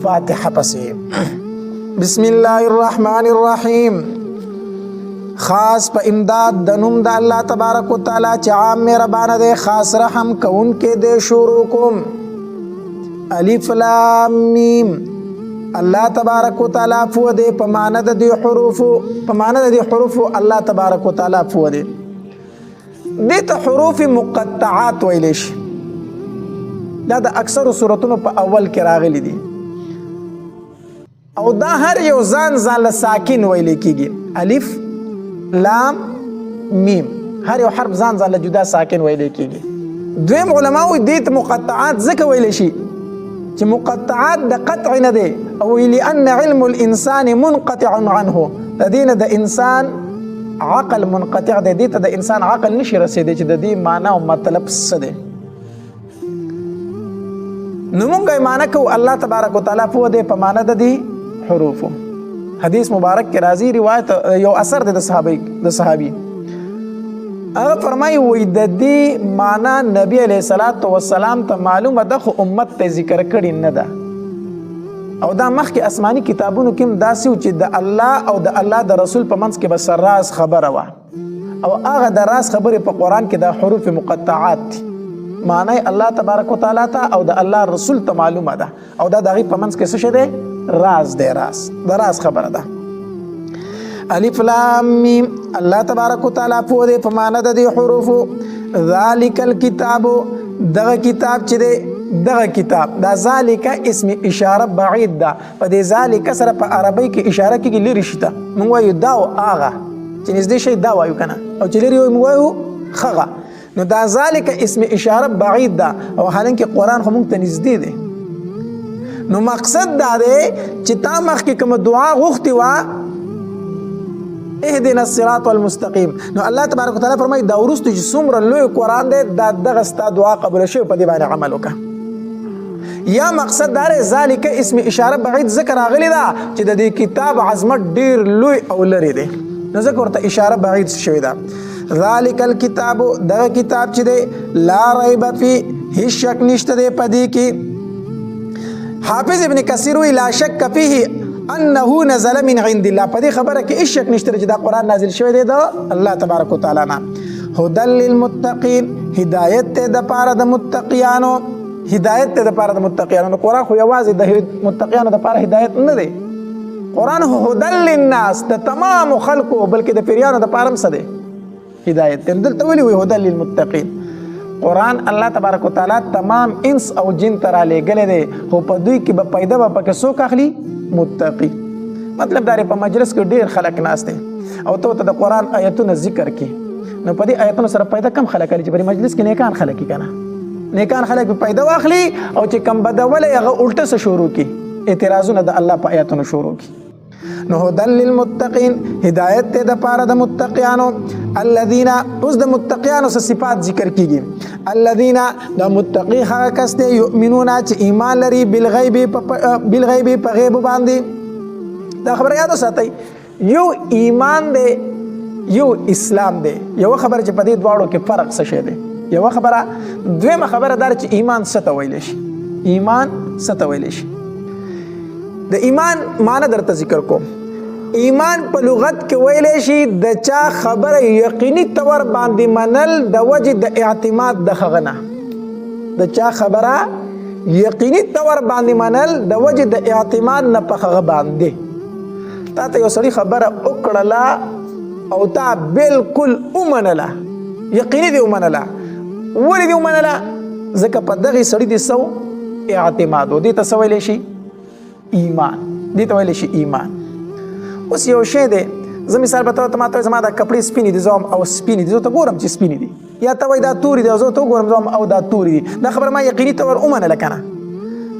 فاتحه پسې بسم الله الرحمن الرحیم خاص په امداد د نوم د الله تبارک وتعالى چې عام مهربان دی خاص رحم کوونکی دی شروع کوم الف لام میم الله تبارک وتعالى فو دې په معنا د دې حروف الله تبارک وتعالى فو دې ته حروف مقطعات ویل شي دا د اکثر سورتونو په اول کې راغلي دي او دا هر یو ځان له ساکن ویل کېږي الف لام میم هر یو حرف ځان له جدا ساکن ویل کېږي دویم علماء دې ته مقطعات ځکه ویل شي چې مقطعات د قطع نه دی او لأن علم الانسان منقطع عنه د دې نه د انسان عقل منقطع دی دې ته د انسان عقل نشي رسیدي چې د دې معنا او مطلب څه دی نو موږ یې معنا کوو الله تبارک وتعالى په دې په معنا د دې حروف حدیث مبارک کې راځي روایت یو اثر دی د صحابي هغه فرمایي وای د دې معنا نبی علیه الصلاۃ والسلام ته معلومه ده خو امت ته ذکر کړي نه ده او دا مخکې آسماني کتابونو کې داسې و چې د الله او د الله د رسول په منځ کې به سراز خبره وه او هغه د راز خبرې په قرآن کې د حروف مقطعات دي معنی الله تبارک وتعالی ته او د الله رسول ته معلومه ده او دا د هغې په منځ کې څه شی دی راز دی د راز خبره ده الف لام میم الله تبارک وتعالى په دې په معنا د دې حروف ذالک الکتاب دغه کتاب چې دی دغه کتاب دا ذالک اسم اشاره بعید ده په دې ذالک سره په عربی کې اشاره کېږي لرې شي ته موږ وایو دا او هغه چې نږدې شی دا وایو که نه او چې لرې موږ وایو خغه نو دا ذالک اسم اشاره بعید ده او حالانکه قرآن خو موږ ته نږدې دی نو مقصد دا دی چې تا مخکې کومه دعا غوښتې وه اهدنا الصراط المستقيم نو الله تبارک وتعالى فرمایي دا وروسته چې څومره لوی قرآن دی دا دغه ستا دعا قبوله شوې په دې باندې عمل وکړه یا مقصد دا دی ذالک اسم اشاره بعید ذکر راغلی ده چې د دې کتاب عظمت ډیر لوی او لرې دی نو ځکه ورته اشاره بعید شوې ده ذالک الکتاب دغه کتاب چې دی لا ریب فی هیڅ شک نشته دی په دې کې حافظ ابن کثیر وی لا شک فیه انه نزل من عند الله په دې خبره کې هیڅ شک نشته چې دا قرآن نازل شوی دی د الله تبارک وتعالی نه هدى للمتقین هدایت ته د پاره د متقیانو نو قرآن خو یوازې د متقیانو د پاره هدایت نه دی قرآن هدى للناس د تمام خلکو بلکې د پیریانو د پاره هم څه دی هدایت دی دلته ولې وی هدى للمتقین قرآن الله تبارک وتعالی تمام انس او جن ته رالیږلی دی خو په دوی کې به پیدا به پکې څوک اخلي متقی مطلب دا په مجلس کې ډیر خلک ناست دي او ته د قرآن آیتونه ذکر کې نو په دې آیتونو سره پیدا کم خلک لري چې په مجلس کې نیکان خلک کې کنه نیکان خلک پیدا واخلي او چې کم بدوله هغه الټه شروع کی اعتراضونه د الله په آیتونو شروع کی نو هدن للمتقین هدایت ته د پاره د متقیانو الذین اوس د متقیانو صفات ذکر کیږي الذین د متقی هغه کس ته یؤمنون چې ایمان لري بالغیب په غیب باندې دا خبره یاد وساتئ یو ایمان دی یو اسلام دی یو خبره چې په دې دواړو کې فرق څه شی دی یو خبره دویمه خبره دا چې ایمان څه ته ویل شي ایمان څه ته ویل شي د ایمان معنی درته ذکر کوم ایمان په لغت کې ویل شي د چا خبره یقیني تور باندې منل د وجه د اعتماد د خغنه د چا خبره یقیني تور باندې منل د وجه د اعتماد نه په خغه باندې تا ته یو سړي خبره وکړله او تا بالکل ومنله یقیني دی ومنله ولې دی ومنله ځکه په دغه سړي دی سو اعتماد و دې ته څه ویلی شي ایمان دې ته ویلی شي ایمان اوس یو شی دی زه مثال به ته ماته زما دا کپړې سپینې دي زه او سپینې دي زه ته ګورم چې سپینې دي یا ته وایي دا تورې دي او زه ته وګورم زه او دا تورې دي دا خبره ما یقیني طور ومنله که نه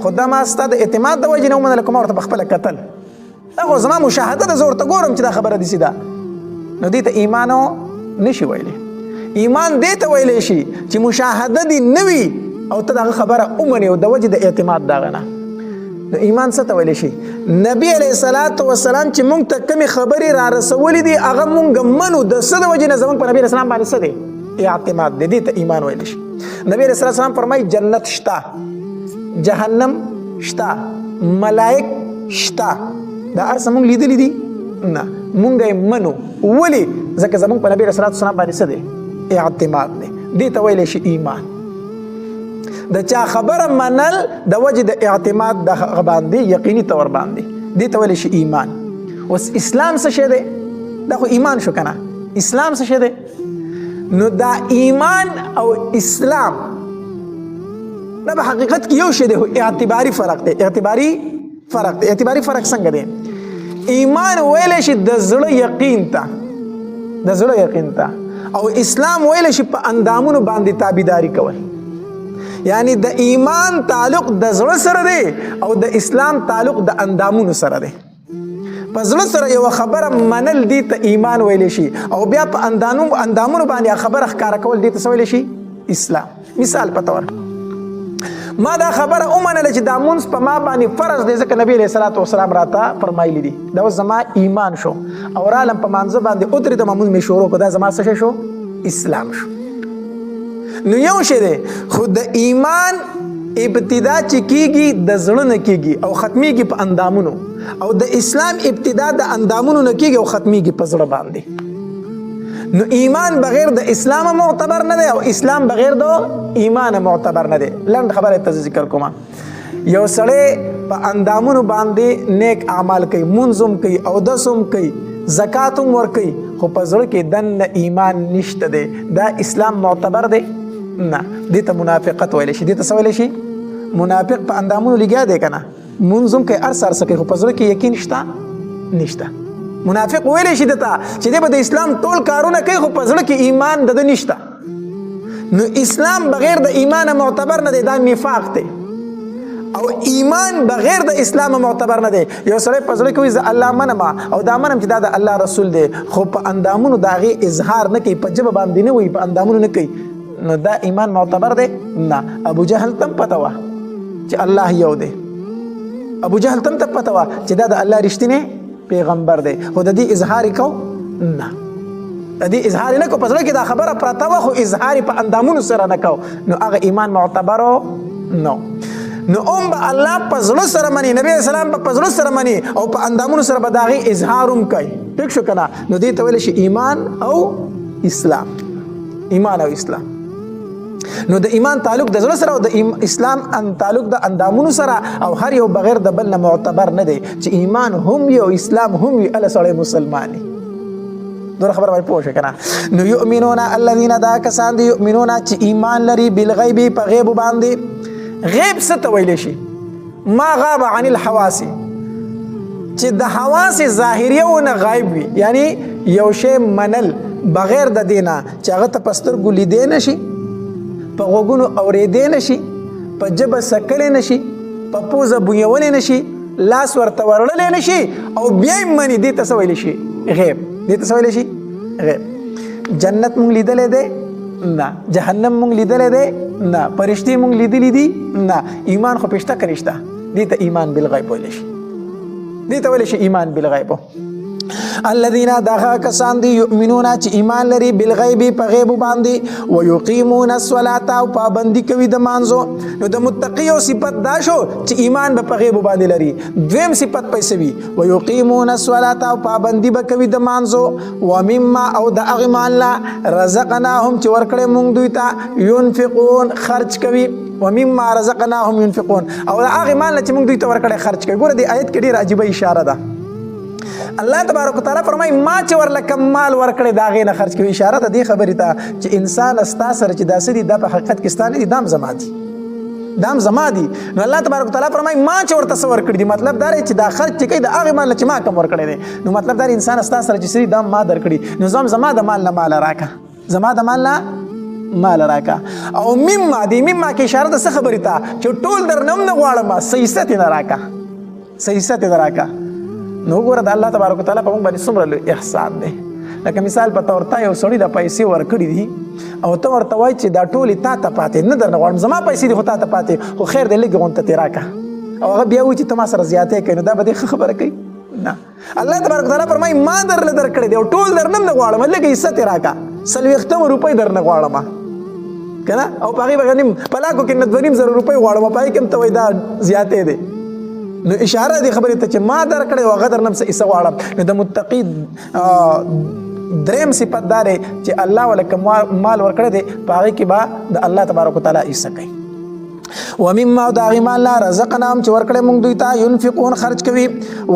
خو دا ما ستا د اعتماد د وجې نه ومنله که ما ورته پخپله کتل دا خو زما مشاهده ده زه ورته ګورم چې دا خبره داسې ده نو دې ته ایمانو نشي ویلی ایمان دې ته ویلی شي چې مشاهده دې نه وي او ته دغه خبره ومنې او د وجې د اعتماد دغه نه نو ایمان څه ته ویلی شي نبی علیه الصلاة والسلام چې موږ ته کمې خبرې را رسولې دي هغه موږ منو د څه د وجې نه زموږ په نبي علیه السلام باندې څه دی اعتماد دی دې ته ایمان ویلی شي نبی علیه السلام فرمایي جنت شته جهنم شته ملائک شته دا هر څه موږ لیدلي دي نه موږ یې منو ولې ځکه زموږ په نبي علیه السلام باندې څه دی اعتماد دی دې ته ویلی شي ایمان د چا خبره منل د وجه د اعتماد د باندې یقیني طور باندې دې ته ویلی شي ایمان اوس اسلام څه شی دی دا خو ایمان شو کنه اسلام څه شی دی نو دا ایمان او اسلام دا په حقیقت کې یو شی دی اعتباري فرق دی اعتباري فرق څنګه دی ایمان ویلی شي د زړه یقین ته او اسلام ویلی شي په اندامونو باندې تابعداري کول یعنی د ایمان تعلق د زړه سره دی او د اسلام تعلق د اندامونو سره دی په زړه سره یو خبره منل دی ته ایمان ویلی شي او بیا په اندامونو باندې خبره ښکاره کول دی ته څه ویلی شي اسلام مثال په طور ما دا خبره ومنله چې دا مونځ په ما باندې فرض دی ځکه نبی علیه الصلاة والسلام راته فرمایلی دي دا اوس زما ایمان شو او رالم په مانځه باندې ودرېدم مونځ مې شروع کړو دا زما څه شو اسلام شو نو یو شی دی خو د ایمان ابتدا چې کیږي د زړه نه کیږي او ختمیږي په اندامونو او د اسلام ابتدا د اندامونو نه کیږي او ختمیږي په زړه باندې نو ایمان بغیر د اسلام معتبر نه دی او اسلام بغیر د ایمان معتبر نه دی لنډ خبره ته ذکر کوم یو سړی په اندامونو باندې نیک اعمال کوي منظم کوي او دسم کوي زکات هم ورکوي خو په زړه کې دننه ایمان نشته دی دا اسلام معتبر دی نه دې ته منافقت ویلی شي دې ته څه ویلی شي منافق په اندامونو لګیا دی که نه مونځ هم کوي هر څه کوي خو په زړه کې یقین شته نشته منافق ویلی شي دته چې دی به د اسلام ټول کارونه کوي خو په زړه کې ایمان د ده نشته نو اسلام بغیر د ایمان معتبر نه دی دا نفاق دی او ایمان بغیر د اسلام معتبر نه دی یو سړی په زړه کې وایي زه الله منم او دا منم چې دا د الله رسول دی خو په اندامونو د هغې اظهار نه کوي په ژبه باندې نه وایي په اندامونو نه کوي نو دا ایمان معتبر دی نه ابو جهل تم پته وه چې الله یو دی ابو جهل تم ته پته وه چې دا د الله رښتینی پیغمبر دی خو د دې اظهار یې کو نه د دې اظهار یې نه کو په زړه کې دا خبره پرته وه خو اظهار یې په اندامونو سره نه کو نو هغه ایمان معتبرو نو به الله په زړه سره مني نبی اسلام په زړه سره مني او په اندامونو سره به د هغې اظهار هم کوي ټیک شو که نه نو دې ته ویلی شي ایمان او اسلام ایمان او اسلام نو د ایمان تعلق د زړه سره او د اسلام تعلق د اندامونو سره او هر یو بغیر د بل نه معتبر نه دی چې ایمان هم وي او اسلام هم وي اله سړی مسلمان دوره خبره باندې پوه شو که نه نو یؤمنون الذین دا کسان دي یؤمنون چې ایمان لري بالغیب په غیب باندې غیب څه ته ویلی شي ما غاب عن الحواس چې د حواس ظاهریو نه غایب وي یعنی یو شی منل بغیر د دینه چې هغه ته په سترګو لیدی نه شي په غوږونو اورېدی نه شي په ژبه څکلی نه شي په پوزه بویولی نه شي لاس ورته ورړلی نشي او بیا یې مني دې ته څه ویلی شي غیب دې ته څه ویلی شي غیب جنت مونږ لیدلی دی نه جهنم مونږ لیدلی دی نه فرشتې مونږ لیدلی دي نه ایمان خو پېشته که نشته دې ته ایمان بالغیب ویلی شي دې ته ویلی شي ایمان بالغیب الذين دغه کسان دي یؤمنون چې ایمان لري بالغیب په غیب باندې ويقيمون الصلاه او پابندي کوي د مانځو نو د متقی او صفت دا شو چې ایمان په غیب باندې لري دویم صفت پیسوي ويقيمون الصلاه او پابندي به کوي د مانځو ومما او د هغه مال رزقناهم چې ورکړې مونږ دوی ته ينفقون خرج کوي ومما رزقناهم ينفقون او د هغه مال چې مونږ دوی ته ورکړې خرج کوي ګوره دې آیت کې ډېره عجیبه اشاره ده الله تبارک وتعالى فرمای ما چې ورلکه مال ورکړې دا غې نه خرج کوي اشاره ده دې خبرې ته چې انسان استا سره چې داسې دي دا په حقیقت کې ستانه دي دام زما دي دام زما دي نو الله تبارک وتعالى فرمای ما چې ورته څه ورکړې دي مطلب دا چې دا خرج چې کوي د هغه مال چې ما کم ورکړې دي نو مطلب دا انسان استا سره چې سړي دام ما درکړي نو زما د مال نه مال راکا زما د مال نه مال راکا او مما دي مما کې اشاره ده څه خبرې ته چې ټول درنم نه غواړم صحیح نه راکا صحیح نه راکا نو ګوره د الله تبارک وتعالى په موږ باندې څومره لوی احسان دی لکه مثال په تور ته یو سړي د پیسې ورکړي دي او ته ورته وایي چې دا ټولې تا ته پاتې نه درنه غواړم زما پیسې دي خو تا ته پاتې خو خیر دی لږ غونته ترې راکړه او هغه بیا وایي چې ته ما سره زیاتې کوي نو دا به دې ښه خبره کوي نه الله تبارک وتعالى فرمایي ما درله درکړی دی او ټول درنه نه غواړم لږ حصه ترې راکړه 40 روپۍ درنه غواړم که نه او په هغې به نیم په لاکو کې نه 2,500 روپۍ غواړم په هغې کې هم ته وایي دا زیاتې دی نو اشاره دی خبرې ته چې ما درکړی او هغه درنه هم څه حصه غواړم نو د متقي دریم صفت دا دی چې الله ولکه مال ورکړی دی په هغې کې به د الله تبارک وتعالی حصه کوي ومما د هغې مال نه رزقناهم چې ورکړی مونږ دوی ته ينفقون خرج کوي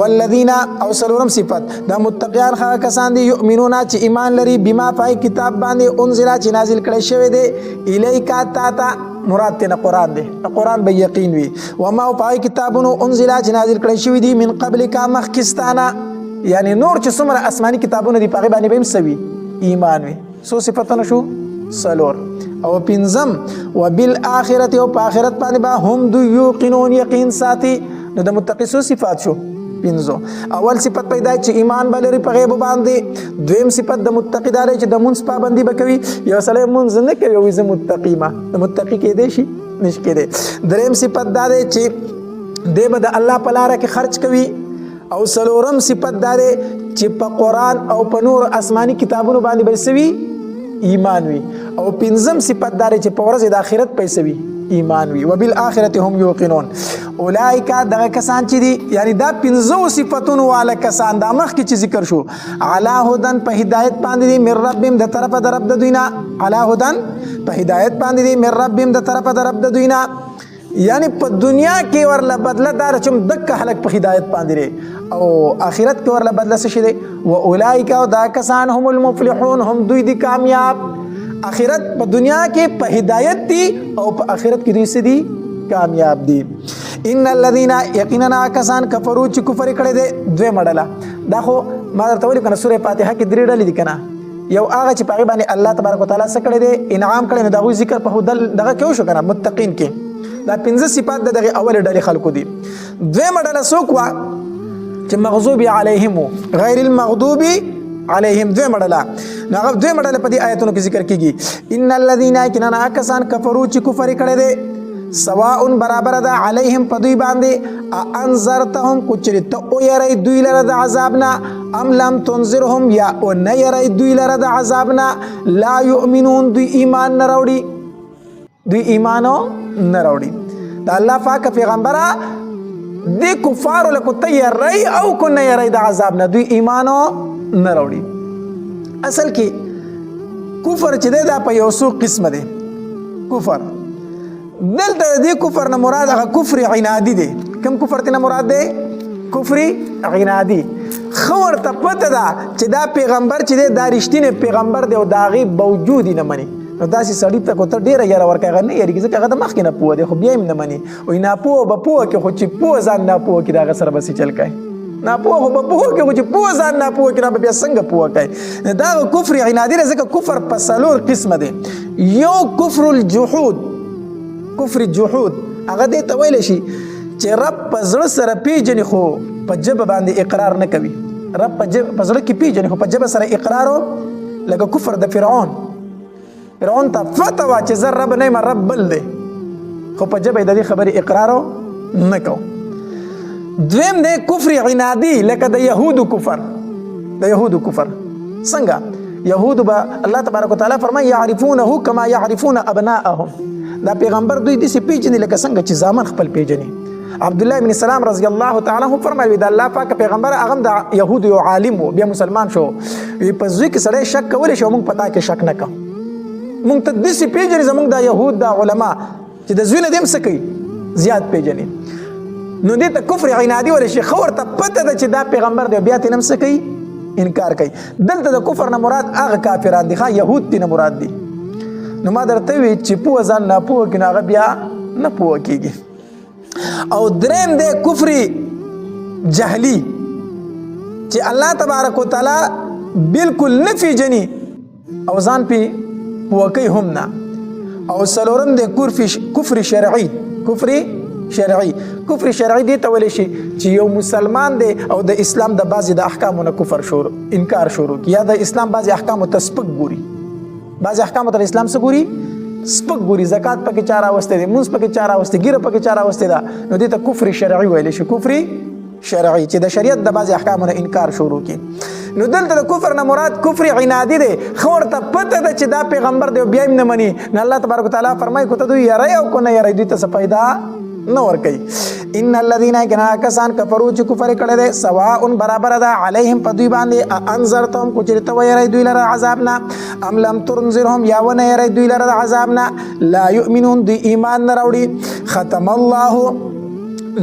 والذین او څلورم صفت د متقیان هغه کسان دي یؤمنون چې ایمان لري بما پای کتاب باندې انزل چې نازل کړی شوی دی الیکا تا ته مراد تینا قرآن دی قرآن به یقین وي وما پای کتابونو انزل چې نازل کړی شوی دی من قبل کا مخکستانه یعنی نور چې څومره آسماني کتابونه دي په هغې باندې به هم څه وي ایمان وي څو صفتونه شو څلور او پنځم وبالآخرت او په آخرت باندې به هم دوی یوقنون یقین ساتي نو د متقی څو صفات شو پنځو اول صفت پیدا چې ایمان به لري په غیب باندې دویم صفت د متقی دا دی چې د مونځ پابندي به کوي یو سړی مونځ نه کوي وایي زه متقي ما د متقي کېدی شي نشي کېدی دریم صفت دا دی چې دی به د الله په لاره کې خرج کوي او څلورم صفت دا دی چې په قرآن او په نور آسماني کتابونو باندې به څه وي ایمان وي او پنځم صفت دا دی چې په ورځ د آخرت پیسې وي ایمان وي وبالآخرت هم یوقنون اولئک دغه کسان چې دي یعنی دا پنځو صفاتونو والا کسان دا مخکې چې ذکر شو علی هدن په هدایت باندې دي من ربهم د طرفه د رب د دوی نه علی هدن په هدایت باندې دي من ربهم د طرفه د رب د دوی نه یعنی په دنیا کې ورله بدله دار چې دک خلک په هدایت باندې دي او آخرت کې ورله بدله څه شي دي و اولئک دا کسان هم المفلحون هم دوی دي کامیاب آخرت په دنیا کې په هدایت دي او په آخرت کې دوی څه دي کامیاب دي ان الذين يقيننا کسان کفروا چې کفر کړي دي دوی مړله دا خو ما درته ویل کنه سوره فاتحه کې درې ډلې دي کنه یو هغه چې په باندې الله تبارک وتعالى څه کړي دي انعام کړي نو دا ذکر په هدل دغه کې شو کنه متقین کې دا پنځه صفات دغه اول ډلې خلکو دي دوی مړله څوک وا چې مغضوب علیهم غیر المغضوب علیهم دوی مړله نو هغه دوی مړله په دې آیتونو کې ذکر کیږي ان الذين كنا کسان کفروا چې کفر کړي دي سواء برابر ده علیهم په دوی باندې انذرتهم کچری ته او یری دوی لره د عذابنا ام لم تنذرهم یا او نه یری دوی لره د عذابنا لا یؤمنون دوی ایمان نه راوړي دوی ایمانو نه راوړي د الله پاک پیغمبره د کفارو له کوته یری او کو نه یری د عذابنا دوی ایمانو نه راوړي اصل کې کفر چې ده په یو څو قسمه ده کفر دلته دې کفر نه مراد هغه کفر عنادي دی کوم کفر ته مراد دی کفر عنادي خور ته پته ده چې دا پیغمبر چې دا رښتینی پیغمبر دی او دا غي باوجود نه مني نو داسې سړی ته کوته ډیره یاره ورکه نه یریږي ځکه هغه د مخکې نه پوه دی خو بیا هم نه مني وایي ناپوه به پوه کې خو چې پوه ځان ناپوه کړي هغه سره بسې چل کوي ناپوه خو به پوه کې خو چې پوه ځان ناپوه کړي به بیا څنګه پوه کوي دا کفر عنادي دی ځکه کفر په څلور قسمه دی یو کفر الجحود کفر جحود هغه دې ته ویل شي چې رب په زړه سره پیژني خو په ژبه باندې اقرار نه کوي. رب په زړه کې پیژني خو په ژبه سره اقرار لکه کفر د فرعون. فرعون ته فتح وه چې زه رب نه یم، رب بل دی، خو په ژبه یې د دې خبرې اقرار نه کو. دویم دی کفر عنادي لکه د یهودو کفر. د یهودو کفر څنګه؟ یهودو به الله تبارک وتعالی فرمایي یعرفونه کما یعرفون ابناءهم. دا پیغمبر دوی داسې پیژني لکه څنګه چې زامن خپل پیژني. عبدالله بن سلام رضی الله تعالی عنه فرمایي د الله پاک پیغمبر هغه د یهودو یو عالم و، بیا مسلمان شو. په زوی کې سړی شک کولی شو، موږ پتا کې شک نه کوو، موږ ته داسې پیژني زموږ د یهود د علما چې د زوی نه دې هم څه کوي زیات پیژني. نو دې ته کفر عنادي ویلی شي. ښه ورته پته ده چې دا پیغمبر دی، بیا ترې نه هم څه کوي انکار کوي. دلته د کفر نه مراد هغه کافران دي، یهود ترې نه مراد دي. نو ما درته وی چې پوه ځان ناپوه کړي نو هغه بیا نه پوه کېږي. او دریم دی کفر جهلي چې الله تبارک وتعالی بالکل نه پیژني او ځان پې پوه کوي هم نه. او څلورم دی کفر شرعي. کفر شرعي دې ته ویلی شي چې یو مسلمان دی او د اسلام د بعضې د احکامو نه انکار شروع کړي، یا د اسلام بعضې احکامو ته سپک ګوري. بعضې احکامو ته اسلام څه ګوري؟ سپک ګوري. زکات پکې چا راوستی دی، مونځ پکې چا راوستی، ګیره پکې چا راوستی ده، نو دې ته کفر شرعي ویلی شي. کفر شرعي چې د شریعت د بعضې احکامو نه انکار شروع کړي. نو دلته د کفر نه مراد کفر عنادي دی. ښه ورته پته ده چې دا پیغمبر دی او بیا یې نه مني، نو الله تبارک وتعالی فرمایي که ته دوی یری او که نه یری دوی ته څه پیدا نه ورکوي. ان الذین کسان کفروا چې کفر کړی دی سواء برابر ده علیهم په دوی باندې انذرتهم کو چې ته ویری دوی لره عذاب نه ام لم تنذرهم یا ونه یری دوی لره عذاب نه لا یؤمنون دوی ایمان نه راوړي. ختم الله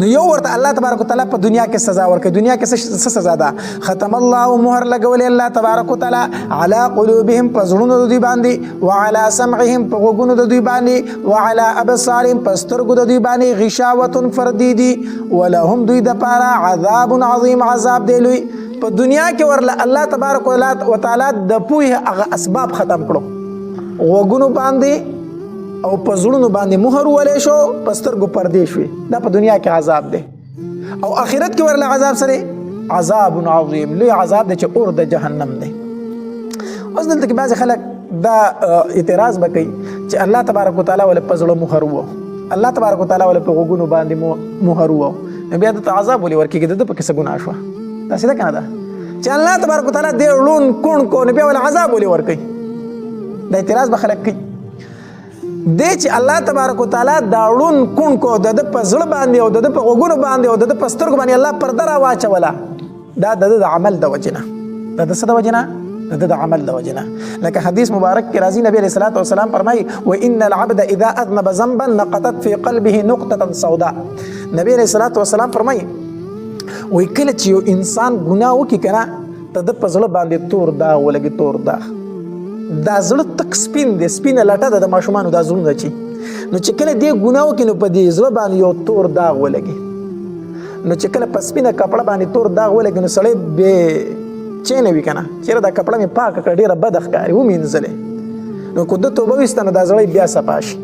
نو یو ورته الله تبارک وتعالی په دنیا کې سزا ورکوي. دنیا کې څه سزا ده؟ ختم الله مهر لګولی الله تبارک وتعالی علی قلوبهم په زړونو د دوی باندې، وعلى سمعهم په غوږونو د دوی باندې، وعلى ابصارهم په سترګو د دوی باندې غشاوة فردیدي، ولهم دوی دپاره عذاب عظیم عذاب دی لوی. په دنیا کې ورله الله تبارک وتعالی د پوهې هغه اسباب ختم کړو، غوږونو باندې او په زړونو باندې مهر ولی شو، په سترګو پردې شوې. دا په دنیا کې عذاب دی. او آخرت کې ورله عذاب سره عذاب عظیم لوی عذاب دی چې اور د جهنم دی. اوس دلته کې بعضې خلک دا اعتراض به کوي چې الله تبارک وتعالی ولې په زړه مهر وو، الله تبارک وتعالی ولې په غوږونو باندې مهر وو، بیا دته عذاب ولې ورکېږي؟ د ده پکې څه ګناه شوه؟ داسې ده که نه ده چې الله تبارک وتعالی دې ړوند کوڼ کو نو بیا ولې عذاب ولې ورکوي؟ دا اعتراض به خلک کوي. دی چې الله تبارک وتعالی دا ړوند کوڼ کو د ده په زړه باندې او د ده په غوږونو باندې او د ده په سترګو باندې الله پرده راواچوله، دا د ده د عمل د وجې نه. د ده څه د وجې نه؟ د ده د عمل د وجې نه. لکه حدیث مبارک کې راځي، نبی علیه الصلاة والسلام فرمایي وان العبد اذا اذنب ذنبا نقطت في قلبه نقطة سوداء. نبی علیه الصلاة والسلام فرمایي وایي کله چې یو انسان ګناه وکړي که نه، د ده په زړه باندې تور داغ ولګي. تور داغ دا زړه تک سپین دی، سپینه لټه ده د ماشومانو دا زړونه چې نو چې کله دې ګناه وکړي نو په دې زړه باندې یو تور داغ ولګي. نو چې کله په سپینه کپړه باندې تور داغ ولګي نو سړی بې چینه وي که نه، چېرې دا کپړه مې پاکه کړه ډېره بده ښکاري ومینځلې، نو که ده توبه ویسته نو دا زړی بیا صفا شي.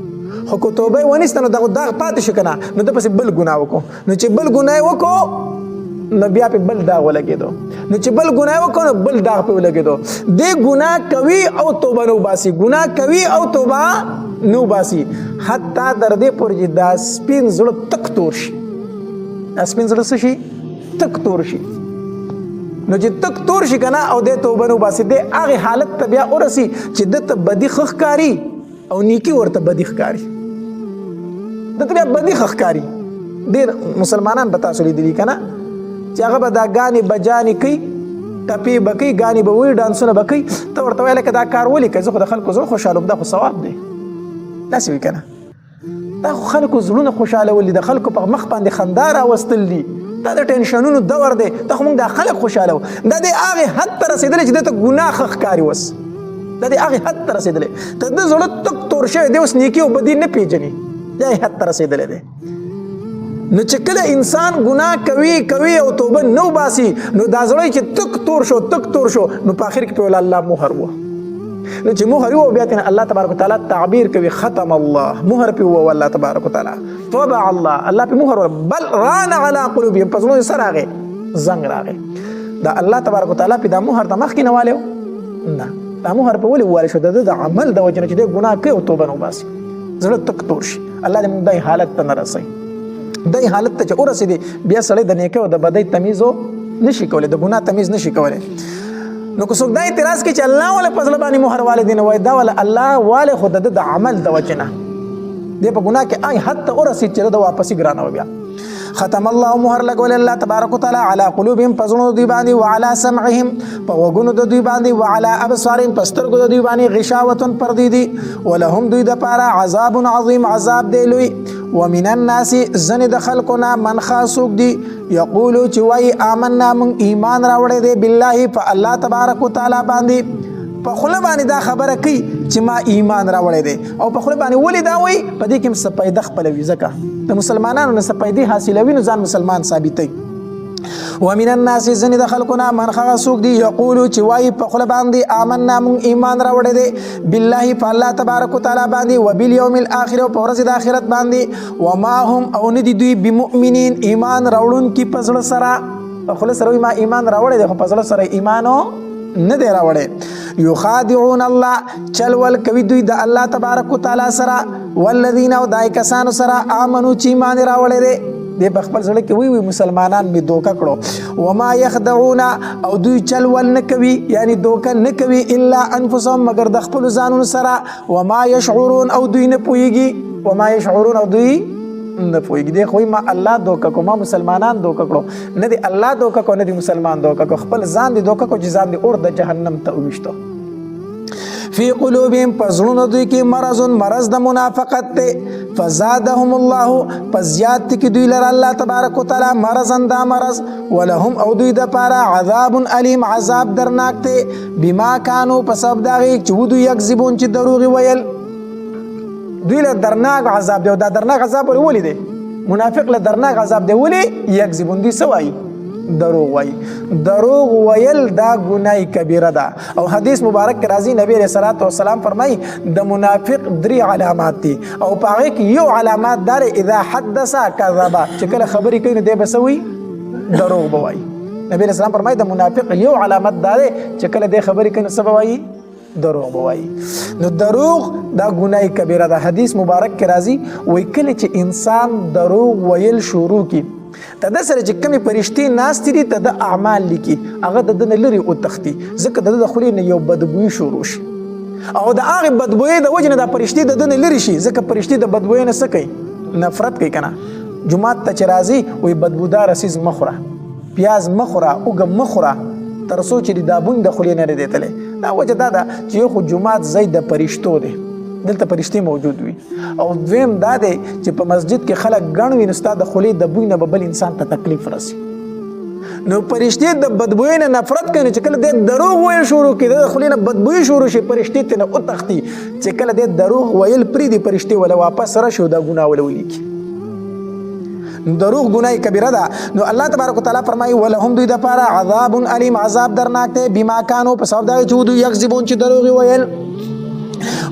خو که توبه یې ونیسته نو دغه داغ پاتې شو که نه، نو ده پسې بل ګناه وکړو، نو چې بل ګناه یې وکړو نو بیا پې بل داغ ولګېدو، نو چې بل ګناه وکړو نو بل داغ پې ولګېدو. دې ګناه کوي او توبه نه وباسي، ګناه کوي او توبه نه وباسي، حتی تر دې پورې چې دا سپین زړه تک تور شي. دا سپین زړه څه شي؟ تک تور شي. نو چې تک تور شي که نه او دې توبه نه وباسي، دې هغې حالت ته بیا ورسي چې ده ته بدي ښه ښکاري او نیکي ورته بدي ښکاري. ده ته بیا بدي ښه ښکاري. ډېر مسلمانان به تاسو لیدلي که نه چې هغه به دا ګانې بجانې کوي، ټپې به کوي، ګانې به وایي، ډانسونه به کوي. ته ورته وایې لکه دا کار ولې کوې؟ زه خو د خلکو زړه خوشحالوم، دا خو ثواب دی. داسې وي که نه؟ دا خو خلکو زړونه خوشحالول دي، د خلکو په مخ باندې خندا راوستل دي، دا د ټینشنونو دور دی. دا خو موږ دا خلک خوشحالو. دا د هغې حد ته رسېدلی چې ده ته ګناه ښه ښکاري. اوس دا د هغې حد ته رسېدلی، ته د زړه تک تور شوی دی، اوس نیکي او بدي نه پېژني، دا یې حد ته رسېدلی دی. نو چې کله انسان ګناه کوي او توبه نه وباسي، نو دا زړی چې تک تور شو نو په آخر کې په الله مهر وه. نو چې مهر یو بیا تینا الله تبارک وتعالی تعبیر کوي ختم الله مهر پی وو الله تبارک وتعالی طبع الله په مهر بل ران على قلوبهم پسونو سره راغې زنګ راغې دا الله تبارک وتعالی په دا مهر د مخ کې نه والو نه دا مهر په ولي وال شو د عمل د وجنه چې د ګناه کوي او توبه نو باسي زړه تک تور شي الله دې موږ دای حالت ته نه رسي دای حالت ته چې ورسېدي بیا سړی د نیکه او د بدۍ تمیز نشي کولای د ګناه تمیز نشي کولای نو که څوک دا اعتراض کوي چې الله ولې په زړه باندې مهر والدین وای دا ول الله والے خود د عمل د وجنه دې په ګناه کې آی حتی ورسېد چې د واپسی ګرانه بیا ختم الله مهر لګول الله تبارک وتعالى على قلوبهم پزونو دوی باندې وعلى سمعهم په وګونو د دوی باندې وعلى ابصارهم پسترګو د دوی باندې غشاوتن پردي دي ولهم دوی د پاره عذاب عظیم عذاب دی لوی ومن الناس زن د خلقنا من خاصوک دي یقولو چې وای آمنا من ایمان راوړې دی بالله په الله تبارک وتعالى باندې په خله باندې دا خبره کوي چې ما ایمان راوړې دی او په خله باندې ولې دا وای په دې کې سپیده خپلوي ځکه د مسلمانانو نه سپیدي حاصلوي نو ځان مسلمان ثابتوي ومن الناس زن د خلقنا من خاصوک دي یقولو چې وای په خله باندې آمنا من ایمان راوړې دی بالله په الله تبارک وتعالى باندې وبالیوم الاخر او په ورځ د آخرت باندې وما هم او ندي دوی بمؤمنین ایمان راوړون کی پزړه سره په خله سره ما ایمان راوړې دی خو پزړه سره ایمانو نه دی راوړې یخادعون الله چلول کوي دوی د الله تبارک وتعالى سره والذین او دای کسانو سره امنو چې ایمان راوړې دي د بخبل سره کې وی مسلمانان می دوکا کړو وما يخدعون او دوی چلول نه کوي یعنی دوکا نه کوي الا انفسهم مگر د خپل ځانونو سره وما يشعرون او دوی نه پويږي وما يشعرون او دوی نه پويږي دی خو ما الله دوکا کو ما مسلمانان دوکا کړو نه دی الله دوکا کو نه دی مسلمان دوکا کو خپل ځان دی دوکا کو چې ځان دی اور د جهنم ته وښتو فی قلوبهم پزړونو دوی کې مرض د منافقت ته فزادهم الله پزیات کی دوی لر الله تبارک وتعالى مرضن دا مرض ولهم او دوی د پاره عذاب علیم عذاب درناک ته بما كانوا پسب داغي چې دوی یکذبون چې دروغ ویل دوی له درناک عذاب دی او دا درناک عذاب ولې دی منافق له درناک عذاب دی ولې یکذبون دي سوای دروغ وای دروغ ویل دا ګناي کبیره ده او حدیث مبارک راځي نبی رسول الله والسلام فرمای د منافق 3 علامات دي او پاره کې یو علامات دار اذا حدث كذب چې کله خبرې کوي دی بسوي دروغ بوای نبی رسول الله فرمای د منافق یو علامت دار چې کله دی خبرې کوي سبب وای دروغ بوای نو دروغ دا ګناي کبیره ده حدیث مبارک کې راځي وای کله چې انسان دروغ ویل شروع کی ته د سره چې کمی پرشتي ناستې دي ته د اعمال لیکي هغه د نه لري او تختی ځکه د خولې نه یو بدبوی شروع شي او د هغه بدبوی د وجنه د پرشتي د نه لري شي ځکه پرشتي د بدبوی نه سکی نفرت کوي کنه جمعه ته چرازي وي بدبودار اسیز مخوره پیاز مخوره اوګه مخوره تر سوچ دي د بوند خولې نه ردیتله دا وجه دا چې خو جمعه زید د پرشتو دي دلته پرشتي موجود وي او دویم دا دی چې په مسجد کې خلک ګڼ وي نو ستا د خولې د بوی نه بل انسان ته تکلیف رسي نو پرشتي د بدبوی نه نفرت کوي چې کله د دروغ ویل شروع کړي د خولې نه بدبوی شروع شي پرشتي ته نه او تختی چې کله د دروغ ویل پری دی پرشتي ولا واپس را شو دا ګناه ولولي دروغ گناہ کبیره ده نو الله تبارک وتعالى فرمایي ولهم دوی د پاره عذاب علیم عذاب درناک ته بما كانوا په سبب دا چې دوی یکذبون چې دروغ ویل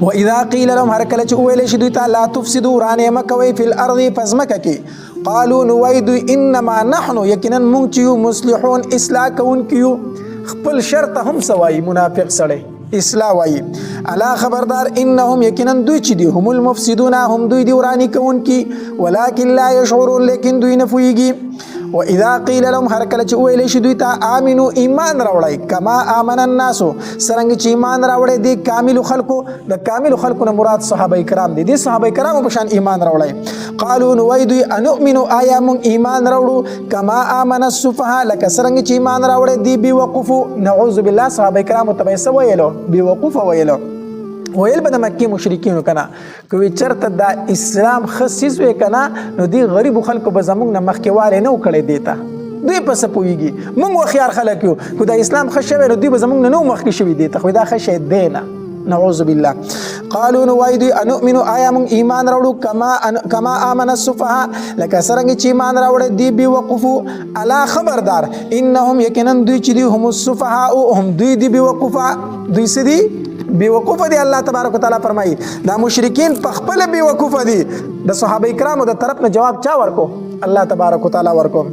واذا قيل لهم هر کله چې ویل شي دوی ته لا تفسدوا رانه مکوي فی الارض فزمکه کې قالوا نوید انما نحن یقینا مونږ مصلحون اصلاح کوونکیو خپل شرط هم سوای منافق سره اصلاح وای الا خبردار انهم یقینا دوی چې دي هم المفسدون هم دوی دی ورانی کوونکی ولکن لا يشعرون لیکن دوی نه پوهیږي واذا قيل لهم هر کله چې ویل شي دوی ته امنو ایمان راوړی کما امن الناس سرنګ چې ایمان راوړی دي کامل خلقو د کامل خلقو نه مراد صحابه کرام دي د صحابه کرامو په شان ایمان راوړی قالوا نويدو انؤمن ايام ایمان راوړو کما امن السفهاء لك سرنګ چې ایمان راوړی دي بي وقفو نعوذ بالله صحابه کرامو ته سو ویلو بي وقف ویلو ویل به د مکی مشرکین کنا کوي چرته د اسلام خصیص وی کنا نو دی غریب خلکو به زمونږ نه مخکیواله نه وکړي دیتا دوی پس پویږي مونږ خيار خلک یو کو د اسلام خښوي نو دوی به زمونږ نه مخکې شوي دیتا خو دا خښه دینا نعوذ بالله قالوا نوایدو انؤمن ايام ایمان راوړو کما امن السفهاء لکه سرنګ چې ایمان راوړ دی بي وقفو الا خبردار انهم یقینا دوی چې دي هم السفهاء هم دوی دی بي وقفا دوی سدي بیوقوفه دي. الله تبارک وتعالی فرمایي دا مشرکین په خپل بیوقوفه دي. د صحابه کرامو د طرف نه جواب چا ورکو؟ الله تبارک وتعالی ورکو.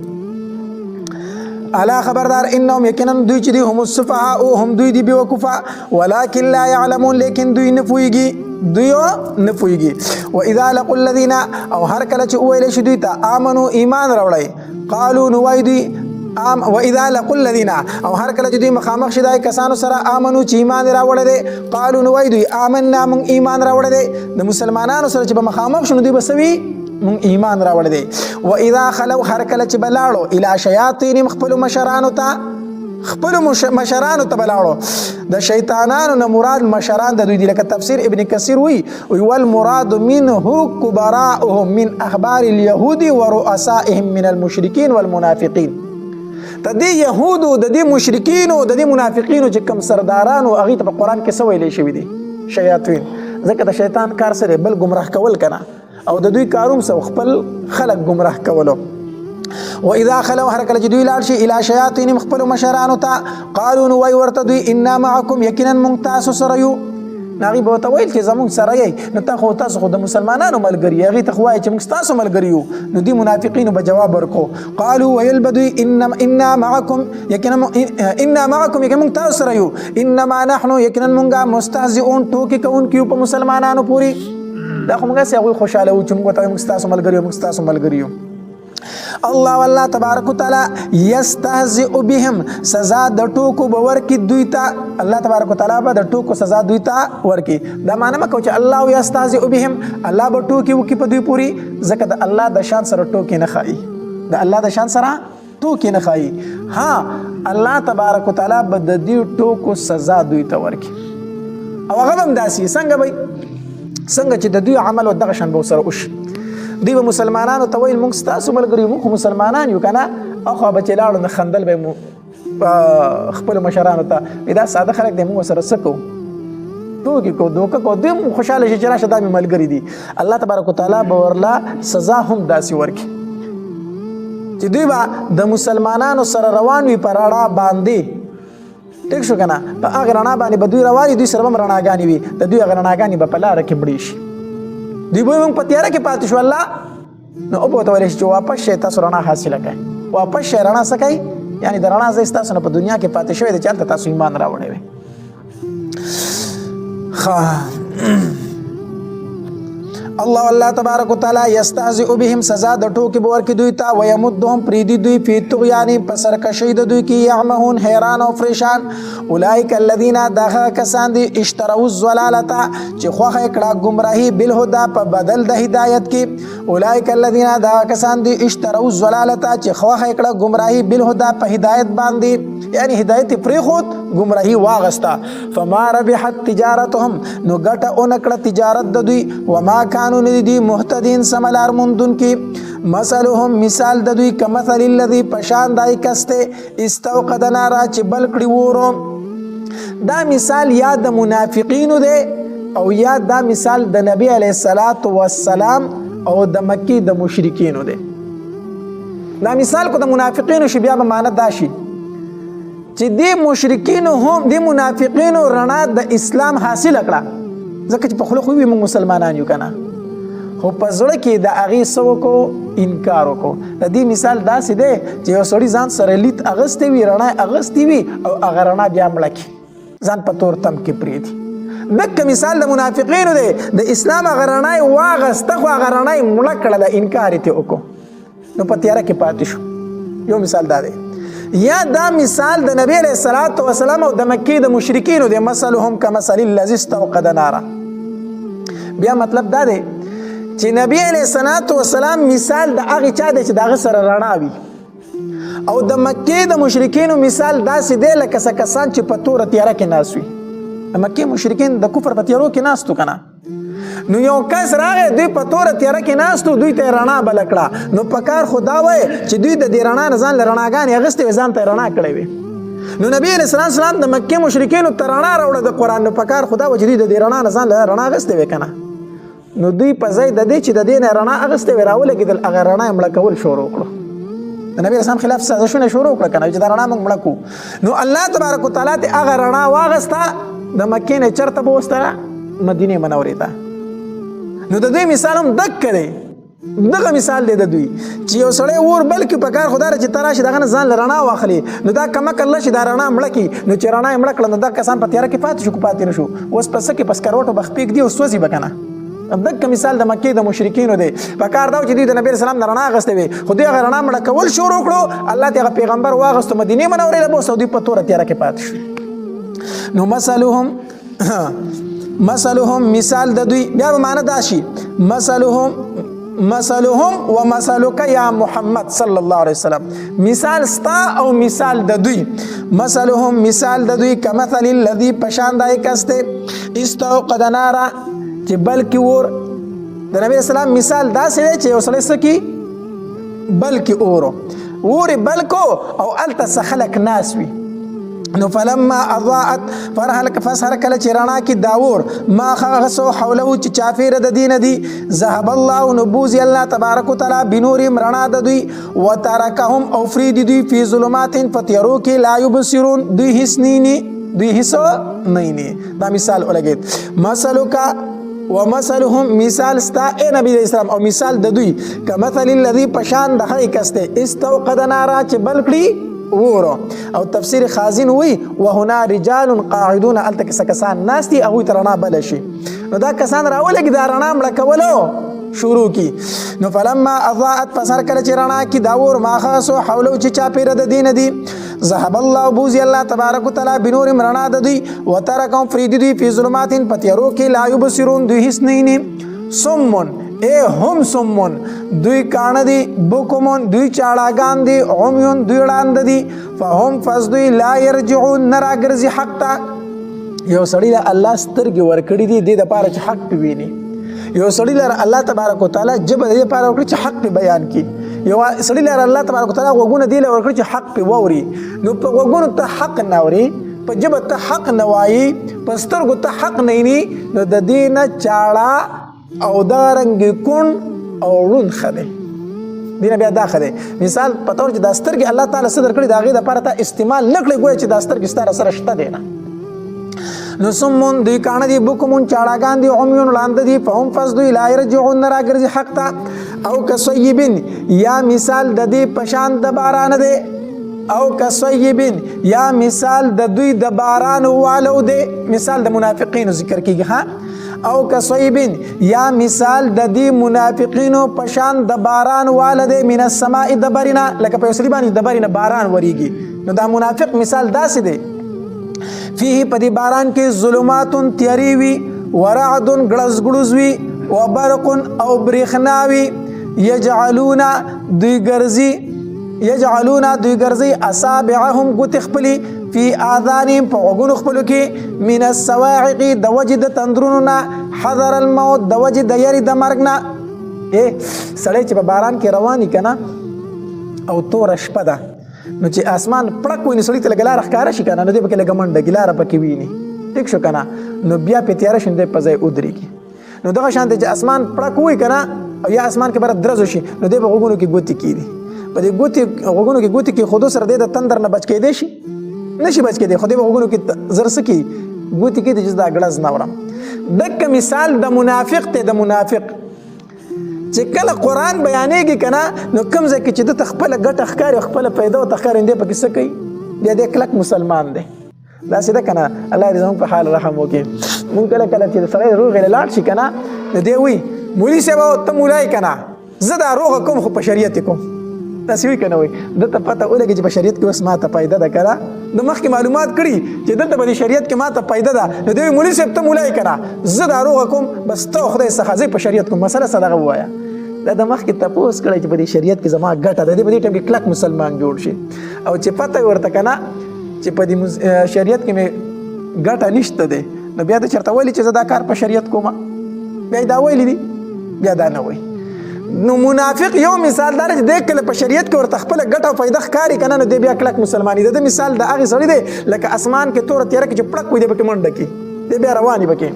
الا خبردار انهم یقینا دوی چې دي هم السفهاء او هم دوی دي بیوقوفه ولکن لا يعلمون لیکن دوی نه پوهیږي و اذا لقوا الذين او هر کله چې ویل شي دوی ته امنو ایمان راوړی قالوا نو وای دوی و اذا لقوا الذين او هر کله چې دوی مخامخ شي دای کسانو سره امنو چې ایمان راوړی دي قالوا نو وای دوی آمنا من ایمان راوړی دي. د مسلمانانو سره چې به مخامخ شنو دوی بسوي من ایمان راوړی دي. و اذا خلوا هر کله چې بلاړو الى شیاطین خپل مشرانو ته بلاړو. د شیطانانو نه مراد مشران د دوی دي. لکه تفسیر ابن کثیر وی والمراد منه كبراءهم من اخبار اليهود ورؤسائهم من المشركين والمنافقين. د دې يهودو د دې مشرکینو د دې منافقینو چې کوم سردارانو هغه ته په قران کې څه ویلې شوی دي شیاطین. ځکه د شیطان کار سره بل گمراه کول کنه او د دوی کاروم سو خپل خلق گمراه کولو. و اذا خلوا هر کله چې دوی لاړ شي الى شیاطین خپل مشرانو ته قالوا نو وای ورته دوی انا معكم یقینا ممتاز سره یو. ناغي به ته ویل چې زمونږ سره یې نو تاسو خو د مسلمانانو ملګری هغه ته خوای چې موږ تاسو ملګری یو. نو دي منافقین به جواب ورکو قالوا ويلبدوا انا معكم یقینا یقینا تاسو سره یو انما نحن یقینا موږ مستهزئون ټوکی کوونکي په مسلمانانو پوری. دا خو موږ سه خوشاله و چې موږ تاسو ملګری یو. الله والله تبارک وتعالى یستهزئ بهم سزا د ټوکو باور کی دوی ته. الله تبارک وتعالى به د ټوکو سزا دوی ته ورکی. دا معنی مکو چې الله یستهزئ بهم الله به ټوکی وکي په دوی پوری. ځکه د الله د شان سره ټوکی نه خایي. د الله د شان سره ټوکی نه خایي. ها الله تبارک وتعالى به د دې ټوکو سزا دوی ته ورکی. او هغه هم داسي څنګه چې د دوی عمل او دغه شان به سره وش. دوی به مسلمانانو ته ویل موږ ستاسو ملګري موږ مسلمانان یو کنه اخو به چې لاړو نه خندل به خپل مشرانو ته دا ساده خلک دي موږ سره سکو ټوکی کو دوکه کو دیم خوشاله شي چې راشه دا مې ملګري دي. الله تبارک وتعالى به ورلا سزا هم داسي ورکي چې دوی به د مسلمانانو سره روان وي پر اړه باندې ټیک شو کنه په هغه رڼا باندې به دوی رواني دوی سره هم رڼاګانې وي د دوی هغه رڼاګانې به په لاره کې مړې شي. دوی به موږ په تیاره کې پاتې شو الله نو او په ویل چې واپس شي تاسو رڼا حاصله کړئ. واپس شي رڼا څه کوي یعنی د رڼا ځای تاسو نه په دنیا کې پاتې شوی د چلته تاسو ایمان راوړی وي. الله تبارک وتعالى یستهزئ بهم سزا د ټوکی باور کې دوی ته ويمدهم پریدي دوی فی طغیان پسر کشید دوی کې یعمهون حیران او پریشان. اولئک الذین دغه کسان دي اشتروا الضلاله چې خوخه کړه گمراهی بالهدى په بدل د هدایت کې. اولئک الذین دغه کسان دي اشتروا الضلاله چې خوخه کړه گمراهی بالهدى په هدایت باندې یعنی هدایت پری خود گمراهی واغستا. فما ربحت تجارتهم نو ګټه اونکړه تجارت د دوی وما قانون دی محتدین سملار مندون کی. مثلهم مثال د دوی کمثل الذی پشان دای کسته استوقد نارا چې بل کړي وورو. دا مثال یا د منافقینو دی او یا دا مثال د نبی علیه الصلاۃ والسلام او د مکی د مشرکینو دی. دا مثال کو د منافقینو شی بیا به معنی دا شي چې دی مشرکینو هم دی منافقینو رڼا د اسلام حاصل کړه ځکه چې په خلکو وي موږ مسلمانان یو کنه خو په زړه کې د هغې څه وکړو انکار وکړو. د دې مثال داسې دی چې یو سړي ځان سره لید اغوستی وي رڼا اغوستی وي او هغه رڼا بیا مړه کړي ځان په تور تم کې پرېږدي. دغه مثال د منافقینو دی. د اسلام هغه رڼا یې واغسته خو هغه رڼا یې مړه کړله انکار یې ترې وکړو نو په تیاره کې پاتې شو. یو مثال دا دی. یا دا مثال د نبی علیہ الصلوۃ والسلام او د مکی د مشرکینو دی. مثلهم کمثل الذی استوقد نارا. بیا مطلب دا دی چې نبی علیہ الصلوۃ والسلام مثال د هغه چا دی چې دغه سره رڼا وي او د مکی د مشرکینو مثال داسې دی لکه څه کسان چې په توره تیاره کې ناست وي. د مکی مشرکین د کفر په تیارو کې ناستو کنه نو یو کس راغی دوی په توره تیاره کې ناستو دوی ته رڼا بل کړه نو په کار خدا وای چې دوی د دې رڼا نه ځان له رڼاګانې اغوستې وي ځان ته رڼا کړی وي. نو نبی علیہ السلام د مکې مشرکینو ته رڼا راوړه د قرآن نو په کار خدا وای چې دوی د دې رڼا نه ځان له رڼا اغوستې وي کنه نو دوی په ځای د دې چې د دې نه رڼا اغوستې وي راولګېدل هغه رڼا یې مړه کول شروع کړو. د نبی اسلام خلاف سازشونه شروع کړه کنه چې دا رڼا موږ مړه کړو. نو الله تبارک وتعالی ته هغه رڼا واغسته د مکې نه چرته به وستله مدینې منورې ته. نو د دوی مثال هم دک دی، دغه مثال دی د دوی چې یو سړی اور بلکې په کار خدا چې ته راشي دغه نه ځان له رڼا واخلي، نو دا کمک الله چې دا رڼا مړه کړي، نو چې رڼا یې مړه کړه نو دا کسان په تیاره کې پاتې شو، پاتې نه شو، اوس په څه کې په سکروټو به خپېږدي او سوځي به که نه. دغه مثال د مکې د مشرکینو دی. په کار دا و چې دوی د نبي علیه السلام نه رڼا اخیستې وي، خو دوی هغه رڼا مړه کول شروع کړو، الله ته هغه پیغمبر واغستو مدینې منورې له بوسته، دوی په توره تیاره کې پاتې شو. نو مثلهم مثال د دوی بیا به معنی دا شي مثلهم و مثلک یا محمد صلی الله علیه وسلم، مثال ستا او مثال د دوی. مثلهم مثال د دوی کمثل الذی پشان دای کسته استوقد نارا چې بلکې اور. د نبی اسلام مثال داسې دی چې یو سړی څه کي بلکې اور بلکو او الته څه خلک ناس وي. نو فلما اضاءت فسهر کله چې رڼا کې داور ما خغسو حوله چې چافیره د دین دی ذهب الله نبوزي الله تبارک وتعالى بنورهم رڼا د دوی وترکهم او فرید دوی فی ظلمات فتیرو کې لا یبصرون دوی حسنینی دوی حسو نینی. دا مثال ولګید مثلک ومثلهم مثال ستا اے نبی علیہ السلام او مثال د دوی کمثل الذی پشان د هغه کسته استوقد نارا چې بلکړي وورو. او تفسیر خازن وی وهنا رجال قاعدون التک سکسان ناستی او ترنا بل شي، نو دا کسان راولګ دا رڼا مړه کولو شروع کی. نو فلما اضاءت فسر کله چې رڼا کی داور ما خاصو حوله چې چا پیر د دین دی ذهب الله بوزي الله تبارک وتعالى بنور رڼا د دوی وترکم فرید دوی فی ظلمات پتیرو کې لا یبصرون دوی هیڅ نه سمون اے هم سمون دوی کان دی بوکمون دوی چاړاګان دی عمیون دوی وړاند دی فهم فزدوی لا يرجعون نراګرزي حق ته. یو سړی له الله سترګې ورکړي دي د لپاره چې حق ویني، یو سړی له الله تبارک وتعالى جبه د لپاره ورکړي چې حق بیان کړي، یو سړی له الله تبارک وتعالى وګونه دی له ورکړي چې حق ووري. نو په وګونو ته حق نه اوري، په جبه ته حق نه وایي، په سترګو ته حق نه ویني، نو د دې نه چاړه او دا رنګ کون او رون خده دینه بیا دا خده. مثال پتور چې دا سترګې الله تعالی صدر کړی دا غي د لپاره ته استعمال نکړي ګویا چې دا سترګې ستاره سره شته دی نه. نو سمون دوی کان دی بوکمون چاړاګان دی عمیون لاند دی فهم فزدوی لا يرجعون راګرځي حق ته. او کصیبن یا مثال د دې پشان د باران دی، او کصیبن یا مثال د دوی د باران والو دی، مثال د منافقینو ذکر کیږي ها. او کصیبن یا مثال د دې منافقینو پشان د باران والده من السماء دبرنا لکه په وسلی باندې دبرنا باران وریږي. نو دا منافق مثال داسې دی فيه په دې باران کې ظلمات تیری وي ورعد غړز غړز وي وبرق او برېښناوي یجعلون دوی ګرځي اصابعهم ګوت خپلي فی آذانهم په غوږونو خپلو کې من الصواعق د وجه د تندرونو نه حذر الموت د وجه د یری د مرګ نه. سړی چې په باران کې رواني که نه او توره شپه ده نو چې اسمان پړک ویني سړي ته لږه لاره ښکاره شي که نه نو دی پکې لږه منډه ګلاره پکې ویني ټیک شو که نه نو بیا پې تیاره شي نو دی په ځای ودرېږي. نو دغه شان دی چې اسمان پړک ووي که نه او یا اسمان کې بره درز وشي نو دی په غوږونو کې ګوتې کېدي، په دې غوږونو کې ګوتې کېښودو سره دی د تندر نه بچ کېدی شي نشي بچ کېدی، خو دی په غوږونو کې زر څه کي ګوتې کېدي چې دا ګړز نه وړم. دکه مثال د منافق دی، د منافق چې کله قرآن بیانېږي که نه نو کوم ځای کې چې دته خپله ګټه ښکاري او خپله پیدا ورته ښکاري نو دی پکې څه کوي بیا دی کلک مسلمان دی. داسې ده که نه الله دې زموږ په حال رحم وکړي. مونږ کله کله چې سړی روغې له لاړ شي که نه نو دی وایي مولي صاحب ته مولای که نه زه دا روغه کوم خو په شریعت کوم، داسې وایي که نه وایي دته پته ولګي چې په شریعت کې اوس ماته پیدا ده که نه د مخکې معلومات کړي چې دلته به د شریعت کې ماته پیدا ده نو دی وایي مولي صاحب ته مولای که نه زه دا روغه کوم بس ته خدای څخه زه په شریعت کوم مسله څه دغه ووایه. دا د مخکې تپوس کړی چې په دې شریعت کې زما ګټه ده، دی په دې ټایم کې کلک مسلمان جوړ شي. او چې پته ورته که نه چې په دې شریعت کې مې ګټه نشته دی نو بیا د چېرته ویلي چې زه دا کار په شریعت کومه بیا یې دا ویلي دي بیا دا نه وایي. نو منافق یو مثال دا دی چې دی کله په شریعت کې ورته خپله ګټه او فایده ښکاري که نه نو دی بیا کلک مسلماني. د مثال د هغې سړي دی لکه اسمان کې توره تیاره کې چې پړک وي دی پکې منډه کي دی بیا رواني پکې.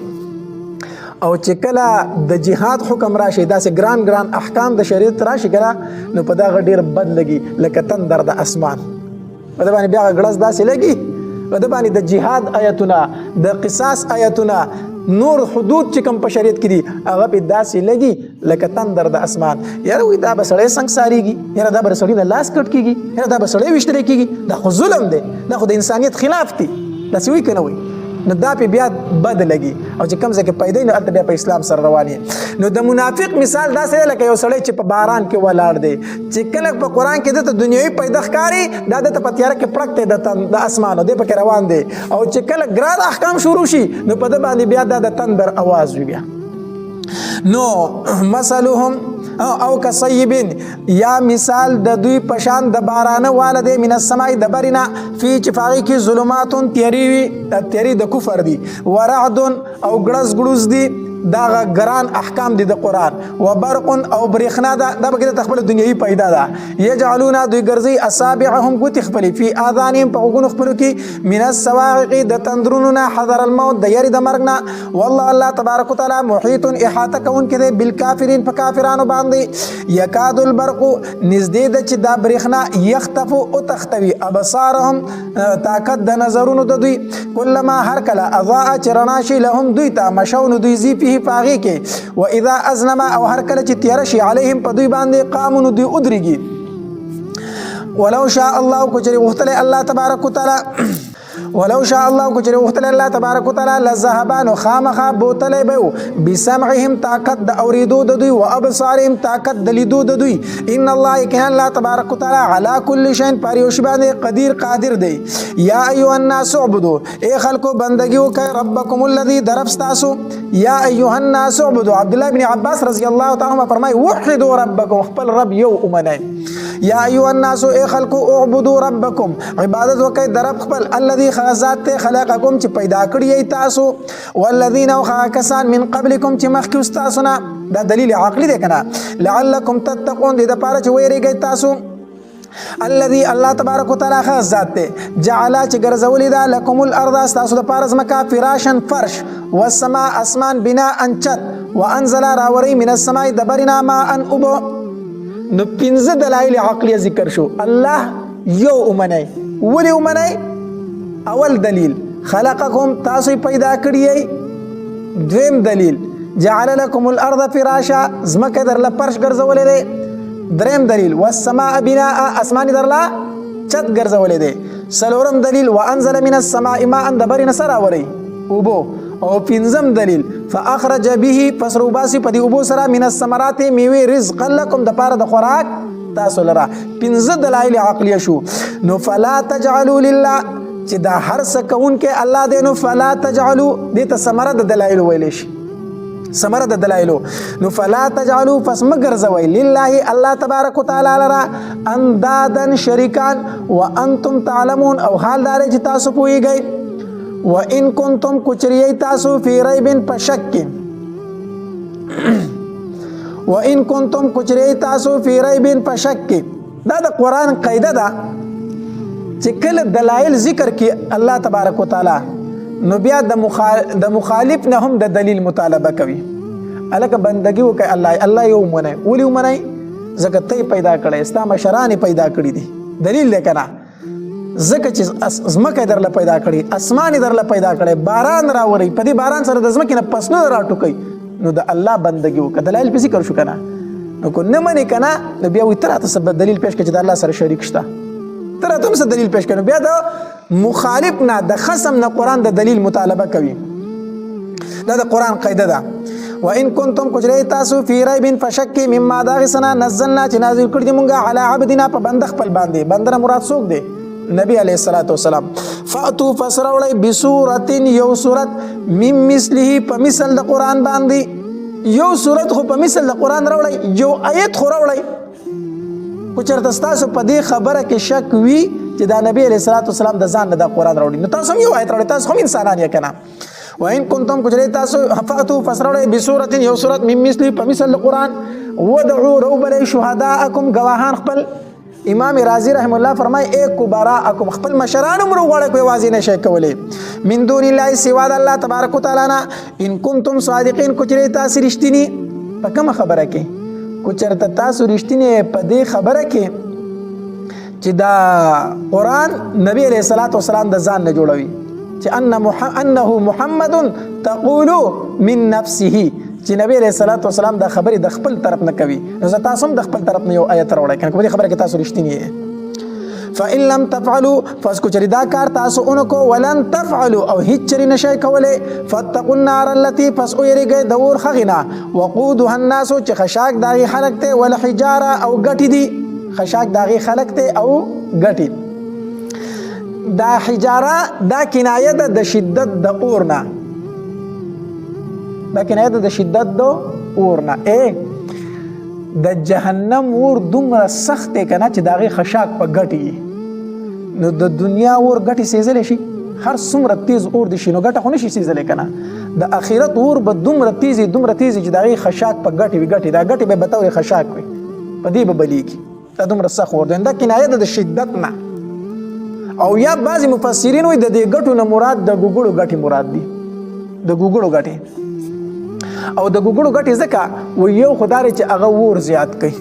او چې کله د جهاد حکم راشي داسې ګران ګران احکام د شریعت راشي که نه نو په دغه ډېر بد لګي لکه تندر د اسمان په ده باندې بیا هغه ګړز داسې لګي په د باندې د جهاد آیتونه د قصاص آیتونه نور حدود چې کوم په شریعت کې دي هغه په داسې لګي لکه تندر د اسمان. یاره وایي دا به سړی سنګسارېږي، یاره دا به د سړي نه لاس کټ کېږي، یاره دا به سړی ویشتلی کېږي. دا خو ظلم دی، دا خو د انسانیت خلاف دی. داسې وایي که نه وایي؟ نو دا په بیا بد لګي او چې کوم ځای کې پیدا نو هلته بیا په اسلام سره روان یې. نو د منافق مثال داسې دی لکه یو سړی چې په باران کې ولاړ دی چې کله په قرآن کې دته دنیوي پیدا ښکاري دا دته په تیاره کې پړک دی د اسمان او دی پکې روان دی، او چې کله ګران احکام شروع شي نو په ده باندې بیا دا د تندر اواز وي. بیا نو مثلهم او کصیبین یا مثال د دوی پشان د بارانه واله دی من السماء د برینا فی چفاغی کی ظلمات تیری د کفر دی ورعد او گړز گړوز دی دا ګران احکام دي د قرآن و برق او برېښنا دا بګې د خپل دنیوي پیدا ده. یجعلون دوی ګرځي اصابعهم ګوتې خپلې فی آذانهم په غوږونو خپلو کې من الصواعق د تندرونو نه حذر الموت د یاري د مرګ نه. والله الله تبارک وتعالی محیط احاطه کوونکی دی بالکافرین په کافرانو باندې. یکاد البرق نږدې ده چې دا برېښنا یختفو او تختوي ابصارهم طاقت د نظرونو د دوی کلما هر کله اضاء چې رڼا شي لهم دوی ته مشون دوی زی پاغي کې و اذا ازنما او هر کله چې تیار شي علیهم په دوی باندې قامون دوی ادريږي. ولو شاء الله کچری وختل الله تبارک وتعالى ولو شاء الله کچری وختل الله تبارک وتعالى لذهبان خامخ بوتل بو بسمعهم طاقت د اوریدو د دوی او ابصارهم طاقت د لیدو د دوی. ان الله کان الله تبارک وتعالى على كل شيء پریوش باندې قدیر قادر دی. یا ایها الناس اعبدوا ای خلقو بندگی وکړئ ربکم الذی دربستاسو. یا ایها الناس اعبدوا عبد الله بن عباس رضی الله تعالی عنہ فرمای وحدوا ربکم خپل رب یو اومنئ. یا ایها الناس ای خلقو اعبدوا ربکم عبادت وکړئ د رب خپل الذی ذات خلقکم چې پیدا کړی تاسو والذین او کسان من قبلکم چې مخکې تاسو نه. دا دلیل عقلی دی کنه لعلکم تتقون دې د پاره چې ویریږئ تاسو. الذي الله تبارک وتعالى خاص ذات ته جعل چې ګرځولې دا لكم الارض تاسو د پاره ځمکه فراشن فرش والسماء اسمان بنا انچت وانزل راوري من السماء دبرنا ما ان ابو. نو پنځه دلایل عقلی ذکر شو. الله یو اومنئ ولی اومنئ؟ اول دلیل خلقکم تاسو پیدا کړی. دویم دلیل جعل لكم الارض فراشا زمکه درله فرش ګرځولې دی. دریم دلیل والسماء بناء اسماني درله چت ګرځولې دی. څلورم دلیل وانزل من السماء ماء دبر نصر اوري اوبو. او پنځم دلیل فاخرج به فسروباسي په دې اوبو سره من الثمرات میوه رزق لكم د پاره د خوراک تاسو لره. پنځه دلایل عقلیه شو. نو فلا تجعلوا لله چې دا هر څه کوونکې الله دی نو فلا تجعلوا دې ته ثمره د دلایل ویلی شي. ثمره د دلایلو نو فلا تجعلوا پس مه ګرځوئ لله الله تبارک وتعالی لره اندادن شریکان وانتم تعلمون او حال دا چې تاسو پوهیږئ. وان کنتم کچریئ تاسو فی ریب په شک کې وان کنتم کچریئ تاسو فی ریب په شک کې. دا د قرآن قاعده ده چې کله دلایل ذکر کی الله تبارک وتعالی نو بیا د مخالف نه هم د دلیل مطالبه کوي. الکه بندگی وکي الله یو منه ولي منه زکه ته پیدا کړي استا مشران پیدا کړي دي دلیل دی کنه. زکه چې زمکه درله پیدا کړي اسمان درله پیدا کړي باران راوري په دې باران سره د زمکه نه پسنو راټوکي نو د الله بندگی وکړه دلایل په ذکر شو کنه. نو کو نه منی کنه نو بیا وي تر تاسو دلیل پېښ کړي چې د الله سره شریک شته تر تم څه دلیل پېښ کړي بیا د مخالف نه د خصم نه قرآن د دلیل مطالبه کوي. دا د قرآن قاعده ده. وان کنتم کجری تاسو فی ریب فشک مما داغسنا نزلنا چې نازل کړی مونږه علی عبدنا په بند خپل باندې بندره مراد څوک دی نبی علیہ الصلوۃ والسلام. فاتو فسرولای بسورۃ یو سورۃ مم مثله په مثل د قرآن باندې یو سورۃ خو په مثل د قرآن راوړی یو آیت خو راوړی. کو چرته تاسو په دې خبره کې شک وي چې دا نبی علیہ الصلوۃ والسلام د ځان نه د قرآن راوړي نو تاسو هم یو آیت راوړی تاسو هم انسانان یې کنه. وان کنتم کجری تاسو فاتو فسرولای بسورۃ یو سورۃ مم مثله په مثل د قرآن ودعوا روبل شهداءکم گواهان خپل. امام رازی رحم الله فرمای اے کبراءکم خپل مشران مرو غواړي کوئی واضح نشي کولی من دون الله سوا د الله تبارک وتعالى نه ان کنتم صادقین کچری تاسو رښتینی په کوم خبره کې کو چرته تاسو رښتینی په دې خبره کې چې دا قرآن نبی علیہ الصلوۃ والسلام د ځان نه جوړوي چې انه محمد تقول من نفسه چې نبی علیہ الصلوۃ والسلام دا خبرې د خپل طرف نه کوي. نو زه تاسو هم د خپل طرف نه یو آیت راوړی کنه کوم دې خبره کې تاسو رښتینی یې. فإن لم تفعلوا فاسكو چری دا کار تاسو اونکو ولن تفعلوا او هیڅ چری نشئ کولای فاتقوا النار التي فسو یریږي د اور خغنا وقودها الناس چې خشاک داغي خلق ته ول حجاره او غټي دي خشاک داغي خلق ته او غټي. دا حجاره دا کنایه ده د شدت د اورنا دا کنایه ده د شدت د اورنا د جهنم اور دومره سخت کنه چې داغي خشاک په غټي. نو د دنیا اور غټي سيزل شي هر څومره تیز اور دي شي نو غټه خو نشي سيزل کنه. د اخرت اور به دومره تیز چې داغي خشاک په غټي وي غټي دا غټي به بتاوي خشاک وي په دې به بلیږي دا دومره سخت اور ده. دا کنایه ده د شدت نه. او یا بعضی مفسرین وي د دې غټو نه مراد د ګوګړو غټي مراد دي د ګوګړو غټي. او د ګوګړو غټي ځکه و یو خدای چې هغه ور زیات کوي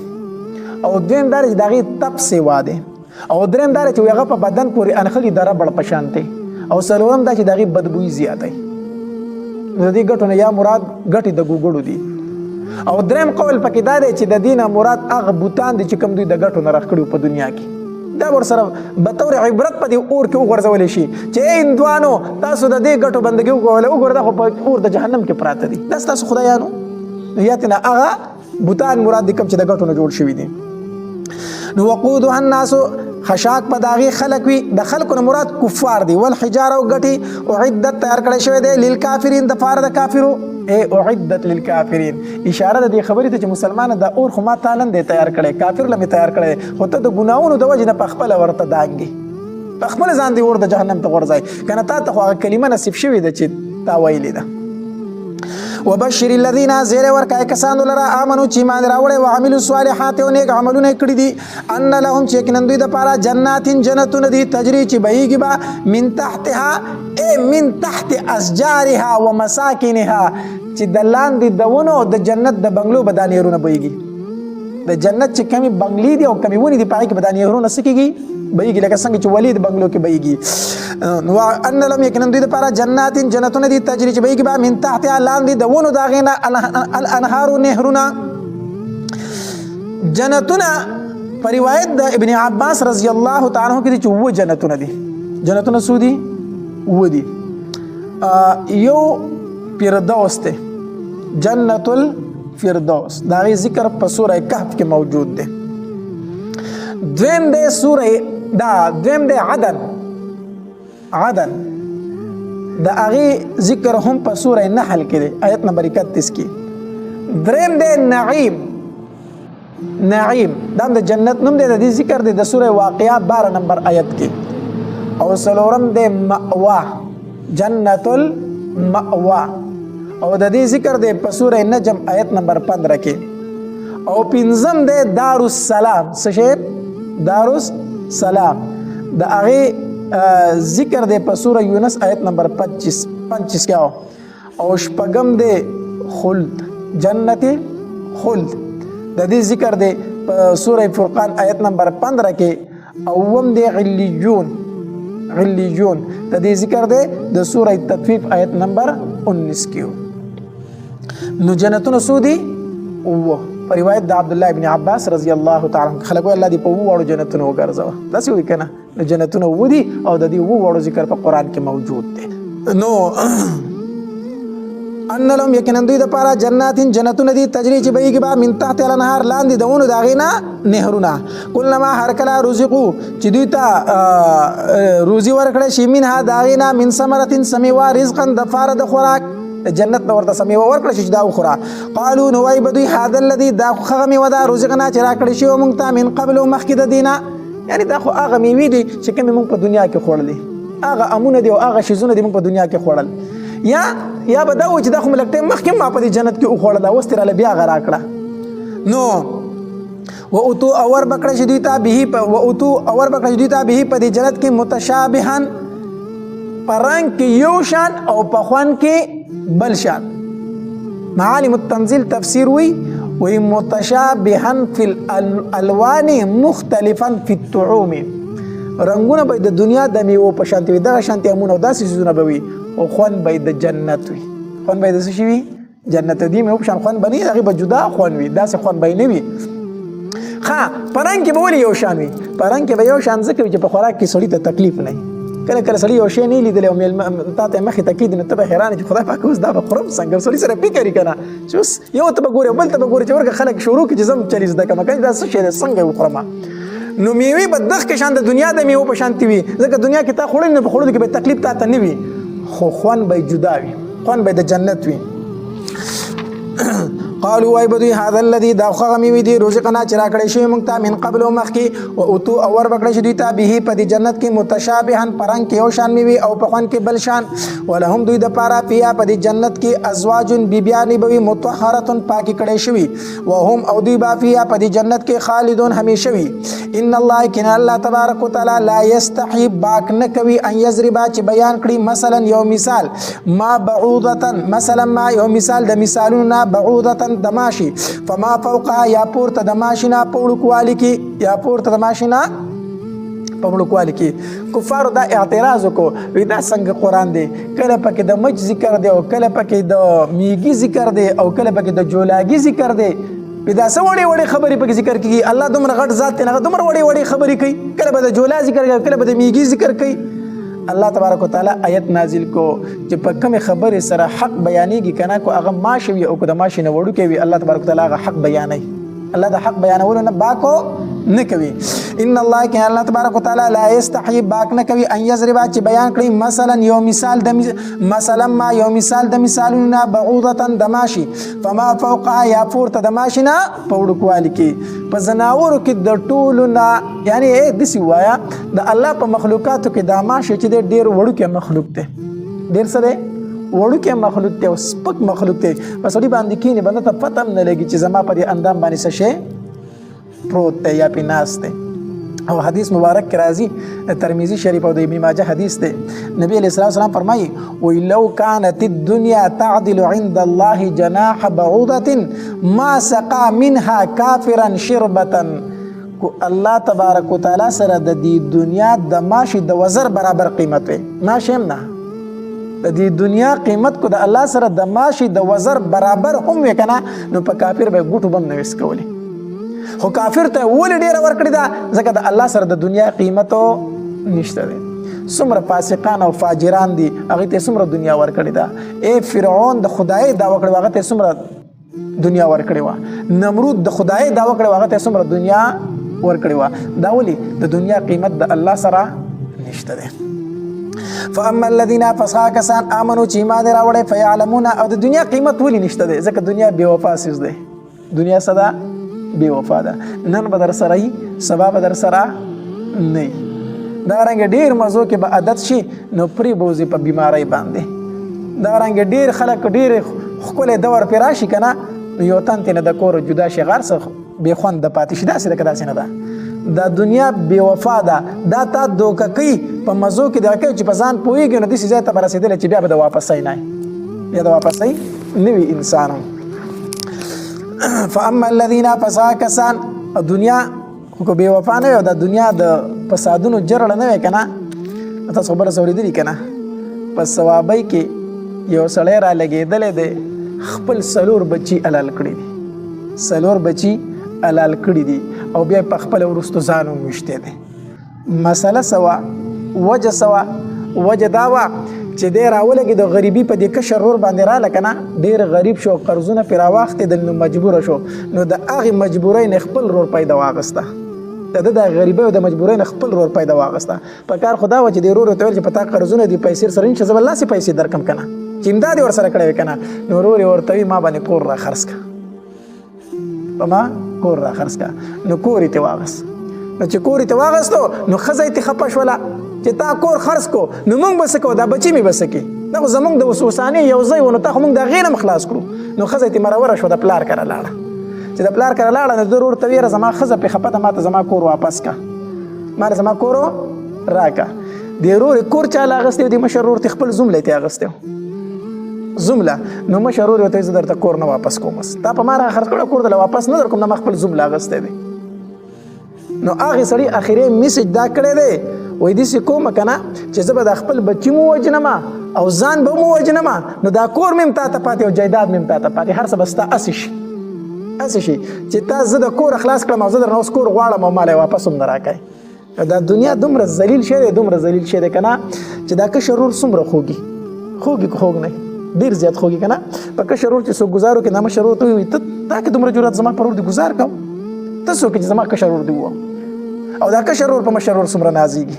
او دیم دار چې دغه تپ سیوا ده او دریم دار چې هغه په بدن پورې انخلي دره بڑ پشانته او سلورم دا چې دغه بدبوئی زیاتای. د دې غټو نه یا مراد غټي د ګوګړو دي. او دریم قول پکې دا دی چې د دینه مراد هغه بوتان دي چې کوم دوی د غټو نه راخړو په دنیا کې دا ور سره به تور عبرت په دې اور کې وګرځول شي چې اندوانو تاسو د دې غټو بندګي وکول او ګرځا خو په اور د جهنم کې پراته دي دا تاسو خدایانو یاتنه هغه بوتان مراد دي کوم چې د غټو نه جوړ شوی دي. نو وقودها الناس خشاک په داغي خلق وي د خلکو نه مراد کفار دي ول حجاره او غټي او عدت تیار کړی شوی دی للکافرین د فار د کافرو اعدت للکافرین اشاره د دې خبرې ته چې مسلمان د اور خو ما تعالی دی تیار کړي کافر لمه تیار کړي خو ته د ګناونو د وجه نه په خپل ورته داګي په خپل ځان دی ور د جهنم ته ورځي کنه تا ته خو کلمه نصیب شوی ده چې تا ویلې ده. وبشر الذين زير ورکای کسانو لرا امنو چې مان راوړې او عملو صالحات او نیک عملونه کړی دي ان لهم چې کنندوی د پاره جناتین جنتون دي تجري چې بهيږي با من تحتها من تحت اشجارها ومساكنها چې د لاندې دونو د جنت د بنگلو بدانیرونه بهيږي د جنت چې کمی بنگلي دي او کمی ونی دي پای کې بدانیرونه سکیږي بهيږي لکه څنګه چې ولید بنگلو کې بهيږي. نو ان لهم یکنندوی د پاره جناتین جنتون دي تجري چې بهيږي با من تحتها لاندې دونو داغینا الانهار نهرنا جنتنا پر روایت د ابن عباس رضی الله تعالی عنہ کې چې و جنتونه دي جنتونه سودي و دي یو فردوس ته جنت الفردوس دا غي ذکر په سوره کهف کې موجود ده. دویم ده سوره دویم ده عدن دا اغي ذکر هم په سوره نحل کې ده آیت نمبر 31 کې. دریم ده نعیم دا د جنت نوم ده د ذکر ده د سوره واقعه 12 نمبر آیت کې. او سلورم ده مأوا جنت المأوا او د دې ذکر ده په سوره نجم آیت نمبر 15 کې. او پنځم ده دارالسلام څه دارالسلام د هغه ذکر ده په سوره یونس آیت نمبر 25 کې. او شپږم ده خلد جنت خلد د دې ذکر ده په سوره فرقان آیت نمبر 15 کې. اوم ده علیون د دې ذکر ده د سوره تطفیف آیت نمبر 19 کې. نو جنتون سودی او په روایت د عبد الله ابن عباس رضی الله تعالی عنہ خلکو الله دی په وړو جنتونو وګرځاو دا څه وی کنه جنتونو ودی او د دې وړو ذکر په قران کې موجود دی. نو ان لهم یکنندوی د پاره جناتین جنتون دی تجری چې بهيږي با من تحت الانهار لاندې دونو داغینا نهرونه کلما هر کلا رزقو چې دوی ته روزي ورکړي شي منها داغینا من ثمرتين سميوا رزقا د فار د خوراک جنت نور ته سميوا ورکړي شي دا خورا قالو نو وای بدوی هذا الذي دا خغمي ودا رزقنا چې راکړي شي مونږ ته من قبل مخکد دینا یعنی دا خو هغه میوي دي چې کوم مونږ په دنیا کې خوړلې هغه امونه دي او هغه شیزونه دي مونږ په دنیا کې خوړل یا به دا و چې دا خو ملکته مخکې ما په جنت کې خوړل اوس تر بیا غرا کړه. نو و اوتو اور بکړه چې دوی ته به و اوتو اور بکړه چې دوی ته به په جنت کې متشابهن پرنګ کې یو شان او په خوان کې بل شان. معالم التنزيل تفسیر وی وی متشابها فی الالوان مختلفا فی الطعوم رنگونه به د دنیا د میوو په شانتي وي دغه شانتي امونه او داسې چیزونه به وي او خوند به د جنت وي خوند به د څه شي وي جنت دی میوو په شان خوند به نه هغې به جدا خوند وي داسې خوند به یې نه وي ښه په رنګ کې به ولې یو شان وي په رنګ کې به یو شان ځکه وي چې په خوراک کې سړي ته تکلیف نه وي کله کله سړي یو شی نه لیدلی او تا ته مخې ته کېږدي نو ته به حیران یې چې خدای پاک اوس دا به خورم څنګه سړي سره فکر یې که نه چې اوس یو ته به ګورې او بل ته به ګورې چې ورکه خلک شروع کړي چې زه هم چلې زده کړم که دا څه شی دی څنګه یې وخورم نو میوې به دغه شان د دنیا د میوو په شانتي وي ځکه دنیا کې تا خوړلې نو په خوړلو کې به تکلیف تا ته نه وي خو خوند به جدا وي خوند به د جنت وي قالوا وای بدوی هذا الذي دا خو غمی دی رزقنا چرا کړی شوی مونږ ته من قبل او مخکي او اتو اور بکړی شوی ته به په دې جنت کې متشابها پرنګ کې یو شان میوي او په خوان کې بل شان ولهم دوی د پارا پیا په دې جنت کې ازواج بیبیانی بوي مطهره پاکي کړی شوی وهم او دوی بافیا په دې جنت کې خالدون همیشه وي ان الله کنا الله تبارک وتعالى لا يستحي باک نه کوي ان یضرب چې بیان کړي مثلا یو مثال ما بعوضه مثلا ما یو مثال د مثالونه بعوضه دماشي فما فوقها یا پورته دماشینا پوړکوالی کې یا پورته دماشینا پوړکوالی کې کفارو دا اعتراض وکړو وی دا څنګه قرآن دی کله پکې د مچ ذکر دی او کله پکې د میږي ذکر دی او کله پکې د جولاګي ذکر دی دا څه وړې وړې خبرې پکې ذکر کیږي الله دومره غټ ذات دی هغه دومره وړې وړې خبرې کوي کله به د جولا ذکر کوي کله به د میږي ذکر کوي الله تبارک وتعالى آیت نازل کو چې په کوم خبرې سره حق بیانېږي کنه کو هغه ماشه وي او کو د ماشه نه وړو کوي الله تبارک وتعالى هغه حق بیانوي الله د حق بیانولو نه باکو نه کوي ان الله کان الله تبارک وتعالى لا یستحي باک نه کوي ان یضرب چې بیان کړي مثلا یو مثال د مثلا ما یو مثال د مثالونه بعوضه دماشي فما فوقها یا پورته دماشي نه پوړکوالی کې په زناورو کې د ټولو نه یعنی دسی وایا د الله په مخلوقاتو کې د ماشه چې ډیر وړوکی مخلوق دی ډیر څه دی وړوکی مخلوق دی او سپک مخلوق دی په سړي باندې کینې بنده ته پته هم نه لګي چې زما په دې اندام باندې څه شی پروت دی یا پې ناست دی او حدیث مبارک کې راځي ترمذی شریف او د ابن ماجه حدیث دی نبی علیہ السلام فرمایي وی لو كانت الدنيا تعدل عند الله جناح بعوضة ما سقى منها كافرا شربة الله تبارک وتعالى سره د دې دنیا د ماشي د وزر برابر قیمت وي ماشي هم نه د دې دنیا قیمت کو د الله سره د ماشي د وزر برابر هم وي کنه نو په کافر به ګوټو بم نه وسکولي خو کافر ته ولې ډیره ورکړې ده ځکه د الله سره د دنیا قیمت نشته دی څومره فاسقان او فاجران دي هغې ته څومره دنیا ورکړې ده ای فرعون د خدای دعوه کړې وه هغه ته څومره دنیا ورکړې وه نمرود د خدای دعوه کړې وه هغه ته څومره دنیا ورکړې وه دا ولې د دنیا قیمت د الله سره نشته دی فاما الذين فسقا کسان امنوا چې ایمان راوړی فیعلمون او د دنیا قیمت ولې نشته دی ځکه دنیا بې وفا څیز دی دنیا څه ده بې وفا ده نن به در سره وي سبا به در سره نه وي دغرنګې ډېر مزو کې به عادت شي نو پرې بوځي په بیمارۍ باندې دغرنګې ډېر خلک ډېر ښکلی دور پرې راشي که نه نو یو تن ترې نه د کور جدا شي غر څه بې خونده پاتې شي داسې ده که داسې نه ده دا دنیا بې وفا ده دا تا دوکه کوي په مزو کې دغه کوي چې په ځان پوهېږي نو داسې ځای ته به رسېدلی چې بیا به د واپسۍ نه بیا د واپسۍ نه وي انسان هم فاما الذين فسقا کسان دنیا خو بې وفا نه وي او د دنیا د فسادونو جرړه نه وي که نه تاسو خبره څه اورېدلي که نه په ثوابۍ کې یو سړی را لګېدلی دی خپل څلور بچي حلال کړي دي څلور بچي حلال کړي دي او بیا په خپله وروستو ځان هم ویشتی دی مسله څه وه وجه څه وه وجه دا وه چې دی راولګي د غریبي په دې کشر رور باندې راله که نه ډېر غریب شو قرضونه پرې راواخېدل نو مجبوره شو نو د هغې مجبورۍ نه خپل رور پیدا واغسته د ده د غریبۍ او د مجبورۍ نه خپل رور پیدا واغسته په کار خو دا وه چې دې رور ورته ویل چې په تا قرضونه دي پیسې سره نشته زه به لاسې پیسې درکړم که نه چې امداد یې ورسره کړی وي که نه نو رور یې ورته وي ما باندې کور را خرڅ کړه په ما کور را خرڅ کړه نو کور یې ترې واغست نو چې کور یې ترې واغستو نو ښځه یې ترې خفه شوله چې تا کور خرڅ کو نو موږ به څه کوو دا بچي مې به څه کړي دا خو زموږ د وسوسانې یو ځای و نو تا خو موږ د هغې نه هم خلاص کړو نو ښځه یې ترې مروره شوه د پلار کره لاړه چې د پلار کره لاړه نو ده ورته ویره زما ښځه پرې خفه ده ما ته زما کور واپس کړه ما ته زما کور راکړه دې ورور یې کور چا له اخیستی و دې مشر ورور ته خپل زوم له یې اخیستی و زمله نو مشر ورور ته زه درته کور نه واپس کوم تا په ما را خرڅ کړه کور ته واپس نه در کوم نه خپل زمله اغستی دی نو هغې سړي اخري میسج دا کړی دی وایي داسې کومه که نه چې زه به د خپل بچي مو وجنم او ځان به مو وجنم نو دا کور مې هم تا ته پاتې او جایداد مې هم تا ته پاتې هر څه به ستا هسې شي هسې شي چې تا زه د کور خلاص کړم او زه درنه اوس کور غواړم او مالی واپس هم نه راکوې دا دنیا دومره ذلیل شی دی دومره ذلیل شی دی که نه چې دا کشر ورور څومره خوږي خوږي که خوږ نه ډېر زیات خوږي که نه په کشر ورور چې څوک ګزار وکړي دا مشر ورور ته ووایي ته تا کې دومره جرات زما پر ورور دې ګزار کوم ته څوک چې زما کشر ورور دې ووم او دا کشر ورور په مشر ورور څومره نازېږي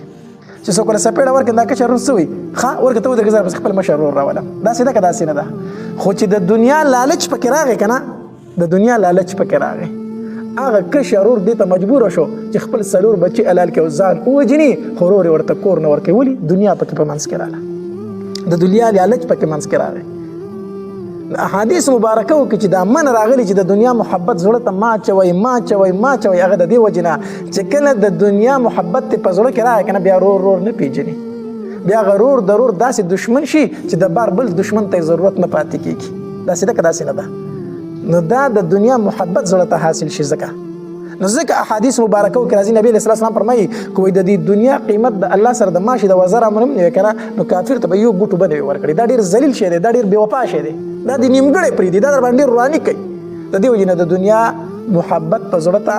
چې څوک له سپېړه ورکړي دا کشر ورور څه وایي ښه ورکړه ته ودرېږه زه پسې خپل مشر ورور راولم داسې ده که داسې نه ده خو چې د دنیا لالچ پکې راغی که نه د دنیا لالچ پکې راغی هغه کشر ورور دې ته مجبوره شو چې خپل څلور بچي حلال کړي او ځان ووجني خو ورور یې ورته کور نه ورکوي ولې دنیا پکې په منځ کې راغله د دنیا لالچ پکې منځ کې راغی احادیث مبارکه وکړي چې دا من راغلی چې د دنیا محبت زړه ته ما چوي هغه د دې وجې نه چې کله د دنیا محبت ته په زړه کې راغی که نه بیا رور نه پیژني بیا هغه رور د رور داسې دشمن شي چې د بار بل دشمن ته ضرورت نه پاتې کېږي داسې ده که داسې نه ده نو دا د دنیا محبت زړه ته حاصل شي ځکه نو ځکه احادیث مبارکه وکړي راځي نبی علیه السلام فرمایي که وایي د دې دنیا قیمت د الله سره د ماشي د وزر امر هم نه وي که نه نو کافر ته به یو ګوټو به نه وي ورکړي دا ډېر ذلیل شی دی دا ډېر بېوفا شی دی دا د نیمګړی پرېږدي دا در باندې ډېر رواني کوي د دې وجې نه د دنیا محبت په زړه ته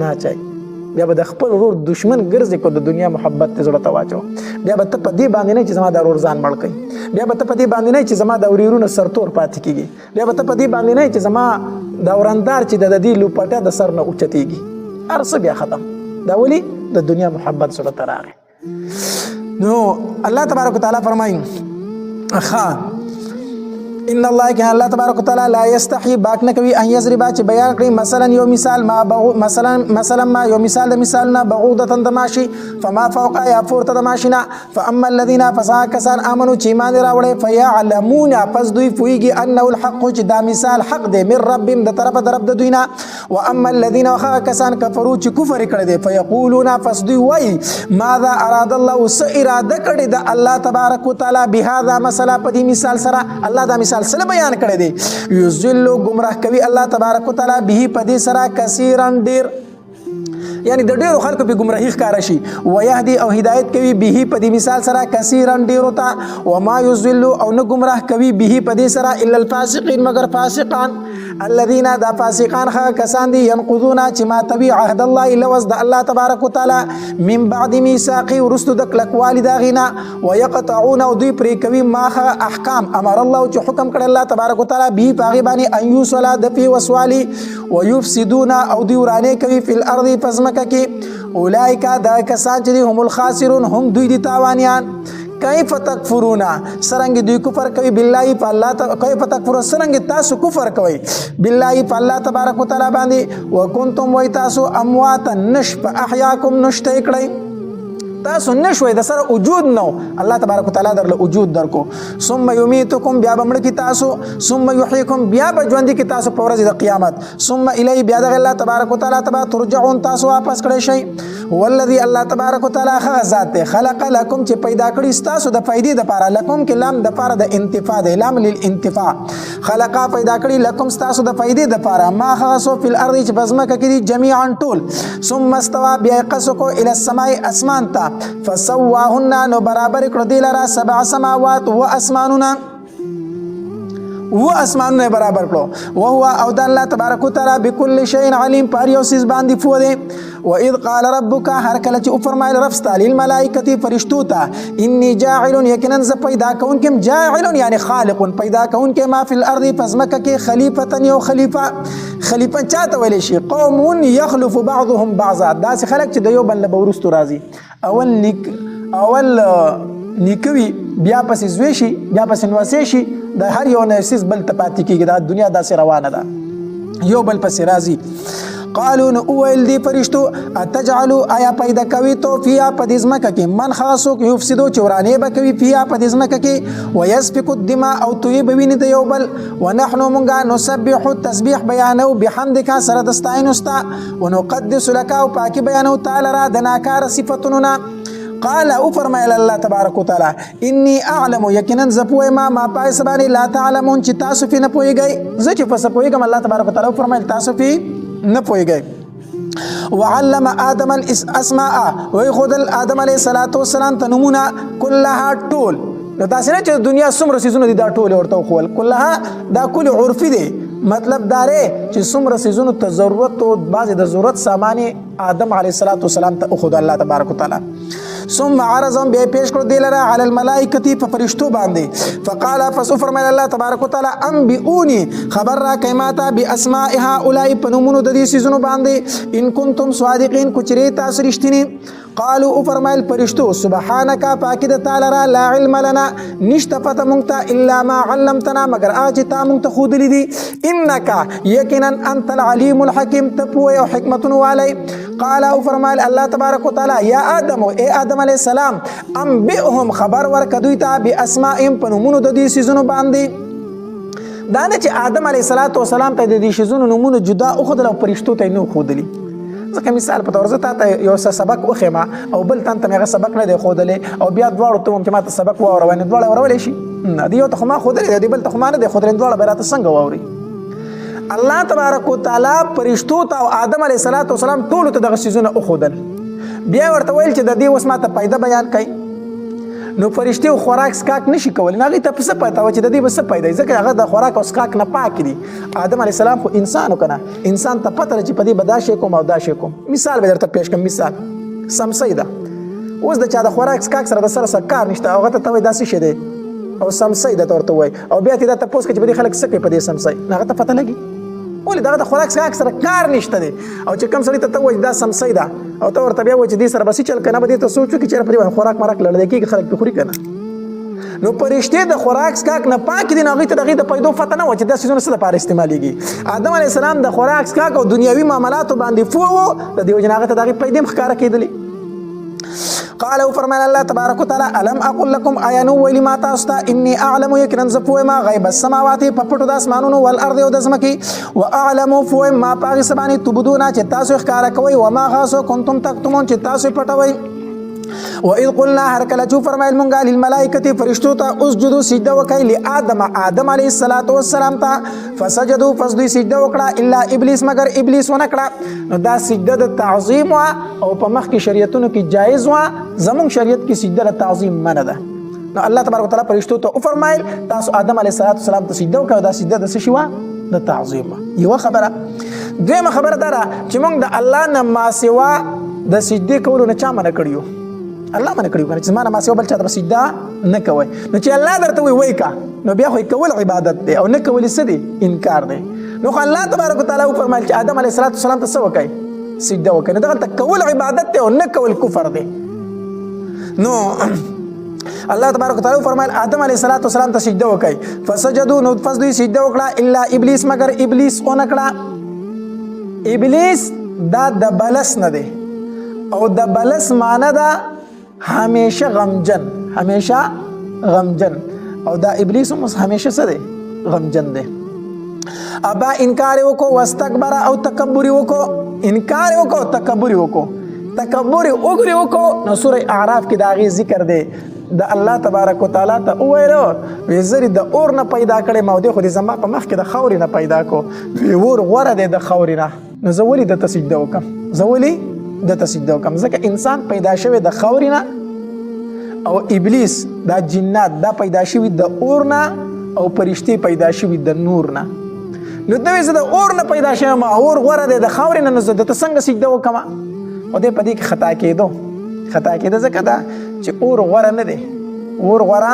نه اچوي بیا به د خپل ورور دشمن ګرځې کو د دنیا محبت ته زړه ته واچو بیا به ته په دې باندې نه چې زما دا ورور ځان مړ کوي بیا به ته په دې باندې نه چې زما دا وریرونه سرتور پاتې کېږي بیا به ته په دې باندې نه چې زما دا ورندار چې د دې لوپټه د سر نه اوچتېږي هر څه بیا ختم دا ولې د دنیا محبت زړه ته راغی نو الله تبارک وتعالی فرمایي ان الله كان الله تبارك وتعالى لا يستحي باک نه کوي ان یضرب چې بیان کړي مثلا یو مثال ما مثلا ما یو مثال د مثالنا بعوده تماشي فما فوق یا فورته تماشینا فاما الذين فساكسان امنوا چې ایمان راوړي فيعلمون پس دوی پويږي انه الحق چې دا مثال حق دی من ربهم د طرف د رب د دوی نه واما الذين وخاكسان كفروا چې کفر کړي دي فيقولون پس دوی وای ماذا اراد الله وس اراده کړي د الله تبارک وتعالى بهذا مثلا په دې مثال سره الله دا مثال سره بیان کړی دی یذل گمراه کوي الله تبارک وتعالى به په دې سره کثیرن ډیر یعنی د ډیرو خلکو په گمراهی ښکارا شي ويهدي او هدایت کوي به په دې مثال سره کثیرن ډیرو ته وما یذل او نه گمراه کوي به په دې سره الا الفاسقين مگر فاسقان الذين دا فاسقان کسان دي ينقضون چې ما تبي عهد الله لوز د الله تبارک وتعالى من بعد ميثاقه ورستو د کلکوالي دا غینا ويقطعون او دوی پرې کوي ما احکام امر الله چې حکم کړ الله تبارک وتعالى به پاغي باندې ايو صلا د پی وسوالي ويفسدون او دوی ورانه کوي په الارض پزمکه کې اولئک دا کسان چې هم الخاسرون هم دوی دي تاوانيان کیف تکفرون سرنګ دوی کفر کوي بالله فالله کیف تکفرون سرنګ تاسو کفر کوي بالله فالله تبارک وتعالى باندې وکنتم وایتاسو امواتا نشف احیاکم نشته کړی تاسو نشوي د سره وجود نو الله تبارک وتعالى درله وجود درکو ثم یمیتکم بیا بمړ کی تاسو ثم یحییکم بیا بجوند کی تاسو په ورځ د قیامت ثم الی بیا د الله تبارک وتعالى تبا ترجعون تاسو واپس کړئ شي والذي الله تبارک وتعالى ذات خلق لكم چې پیدا کړی تاسو د فائدې د پاره لكم کې لام د پاره د انتفاع د لام للانتفاع خلق پیدا کړی لكم تاسو د فائدې د پاره ما خاصو فی الارض چې بزمکه کې جميعا ټول ثم استوى بیا قصکو الى السماء اسمان ته فسواهن نو برابر کړ دی لرا سبع سماوات و اسمانونه برابر کړو وهو او د الله تبارک وتعالى بكل شيء عليم پر یو سیس باندې فو دی واذ قال ربك هر کله چې فرمایل رب تعالی الملائکه فرشتو ته انی جاعل یقینا ز پیدا کونکم جاعل یعنی خالق پیدا کونکم ما فی الارض پزمکه کې خلیفۃ یو خلیفہ چاته ویل شي قوم یخلف بعضهم بعضا داس خلق چې د یو بل ورستو راځي اول نیکوي بیا پس زوی شي بیا پس نواسي شي د هر یو نفس بل تپاتې کېږي دا دنیا داسې روانه ده یو بل پس راځي قالوا نويل دي فرشتو اتجعلوا ايا پیدا کوي تو فيها پدزمکه کې من خاصو يفسدو چورانه به کوي فيها پدزمکه کې ويسفك الدماء او توي بوینه د یو بل ونحن مونږه نسبح التسبيح بیانو بحمدك سره دستاینستا ونقدس لك او پاکي بیانو تعالی را د ناکار صفاتنا قال او فرمایل الله تبارک وتعالى انی اعلم یقینا زپوی ما پای سبانی لا تعلمون چې تاسو فی نه پویږئ زه چې پس پویږم الله تبارک وتعالى فرمایل تاسو فی نه پویږئ وعلم آدم الاسماء ويخذ آدم عليه الصلاه والسلام تنمونه كلها طول نو تاسو نه چې دنیا څومره سيزونه دي دا ټول ورته خول كلها دا کل عرفي دي مطلب داره چې څومره سيزونه ته ضرورت او بعض د ضرورت سامان آدم عليه الصلاه والسلام ته خود الله تبارک وتعالى ثم عرضهم به پیش کړ دی لره علی الملائکه په فرشتو باندې فقال فسفر من الله تبارک وتعالى انبئوني خبر را کایماته باسماء هؤلاء پنومونو د دې سيزونو باندې ان کنتم صادقین کچری تاسو رښتینی قالوا فرمایل فرشتو سبحانك پاکی د تعالی را لا علم لنا نشته پته مونږ الا ما علمتنا مگر اج تا مونږ ته خود لیدي انك یقینا انت العليم الحكيم تپوي او حکمتون والی قال او فرمایل الله تبارک وتعالى یا آدم اے آدم علیہ السلام انبئهم خبر ورکدوی ته باسمائهم پنومونو د دې سيزونو باندې دا نه چې آدم علیہ السلام ته د دې سيزونو نمونه جدا او خدای فرشتو ته نو خودلی ځکه مثال په تور زه ته یو سبق وخېما او بل تن ته مې سبق نه دی خودلې او بیا دواړو ته چې ماته سبق واورو نه دواړه ورولې شي نه دی یو ته ما خودلې دی بل ته ما نه دی خودلې دواړه به راته څنګه واوري الله تبارک وتعالى فرشتو ته او آدم علیه السلام ټول ته دغه سيزونه او خودل بیا ورته ویل چې د دې اوس ماته پیدا بیان کړي نو فرشتي خوراک سکاک نشي کولای نه ته څه پته و چې د دې بس پیدا ځکه هغه د خوراک او سکاک نه پاک دي آدم علی السلام خو انسان وکنه انسان ته پته چې په دې بداشه کوم او داشه کوم مثال به درته پیش کوم مثال سمسیدا اوس د چا د خوراک سکاک سره د سره کار نشته هغه ته وای داسې شه دي او سمسیدا ورته وای او بیا ته د تاسو کې چې په دې خلک سکه په دې سمسي هغه ته پته لګي ولې دغه د خوراک سکاک سره کار نشته دي او چې کم سړی ته وای دا سمسیدا او ته ورته بیا وای چې دې سره بس چل کنه به دې ته سوچو چې چیرې په خوراک مرک لړل کېږي خلک په خوري کنه نو پرشته د خوراک سکاک نه پاک دي نه غي ته دغه د پیدو فتنه و چې د سيزونو سره لپاره استعماليږي آدم علی السلام د خوراک سکاک او دنیوي معاملات باندې فو د دې وجناغه ته دغه پیدې مخکاره کېدلې قال فرمان الله تبارك وتعالى الم اقول لكم ايانو ولي ما تاستا اني اعلم يكن زفو ما غيب السماوات پپټو د اسمانونو والارض او د زمکي واعلم فو ما پاغي سباني تبدونا چې تاسو ښکارا کوي و ما غاسو كنتم تكتمون چې تاسو پټوي واذ قلنا هر کله چې فرمایل مونږه للملائکه فرشتو ته اسجدوا سجده وکړي لآدم آدم علیه السلام ته فسجدوا فسجدوا سجده وکړه الا ابلیس مگر ابلیس ونه کړه نو دا سجده د تعظیم او په مخ کې شریعتونو کې جایز و زمون شریعت کې سجده د تعظیم منه ده نو الله تبارک وتعالى فرشتو ته فرمایل تاسو آدم علیه السلام ته سجده وکړه دا سجده د څه شی و د تعظیم یو خبره دویمه خبره ده چې مونږ د الله نه ما سوا د سجده کولو نه چا منع کړیو الله منع کړیو چې زمانه ما سوا بل چا ته سجده نه کوي نو چې الله درته وای کا نو بیا خو کول عبادت دی او نه کول څه دی انکار دی نو الله تبارک وتعالى فرمایل چې آدم علیه السلام ته څه وکړي سجده وکړي دغه کول عبادت دی او نه کول کفر دی نو الله تبارک وتعالى فرمایل آدم علیه السلام ته سجده وکړي فسجدوا نو فسجدوا سجده وکړه الا ابلیس مگر ابلیس اون کړه ابلیس دا د بلس نه دی او د بلس معنی دا همیشه غمجن او دا ابلیس هم همیشه څه دی غمجن دی ابا انکار وکړو واستكبر او تکبر وکړو انکار وکړو تکبر وکړو نو سوره اعراف کې دا غي ذکر دی د الله تبارک وتعالى ته وایو وی زری د اور نه پیدا کړي ما د خو دې زما په مخ کې د خوري نه پیدا کو وی ور غوړه دی د خوري نه نو زولي د تسجده وکم د تسجده وکم ځکه انسان پیدا شوی د خوري نه او ابلیس دا جنات دا پیدا شوی د اور نه او فرشتي پیدا شوی د نور نه نو دوی زه د اور نه پیدا شوم اور غوړه دی د خوري نه زه د څنګه سجده وکم او دې پدې کې خطا کېده ځکه دا چې اور غوړه نه دی اور غوړه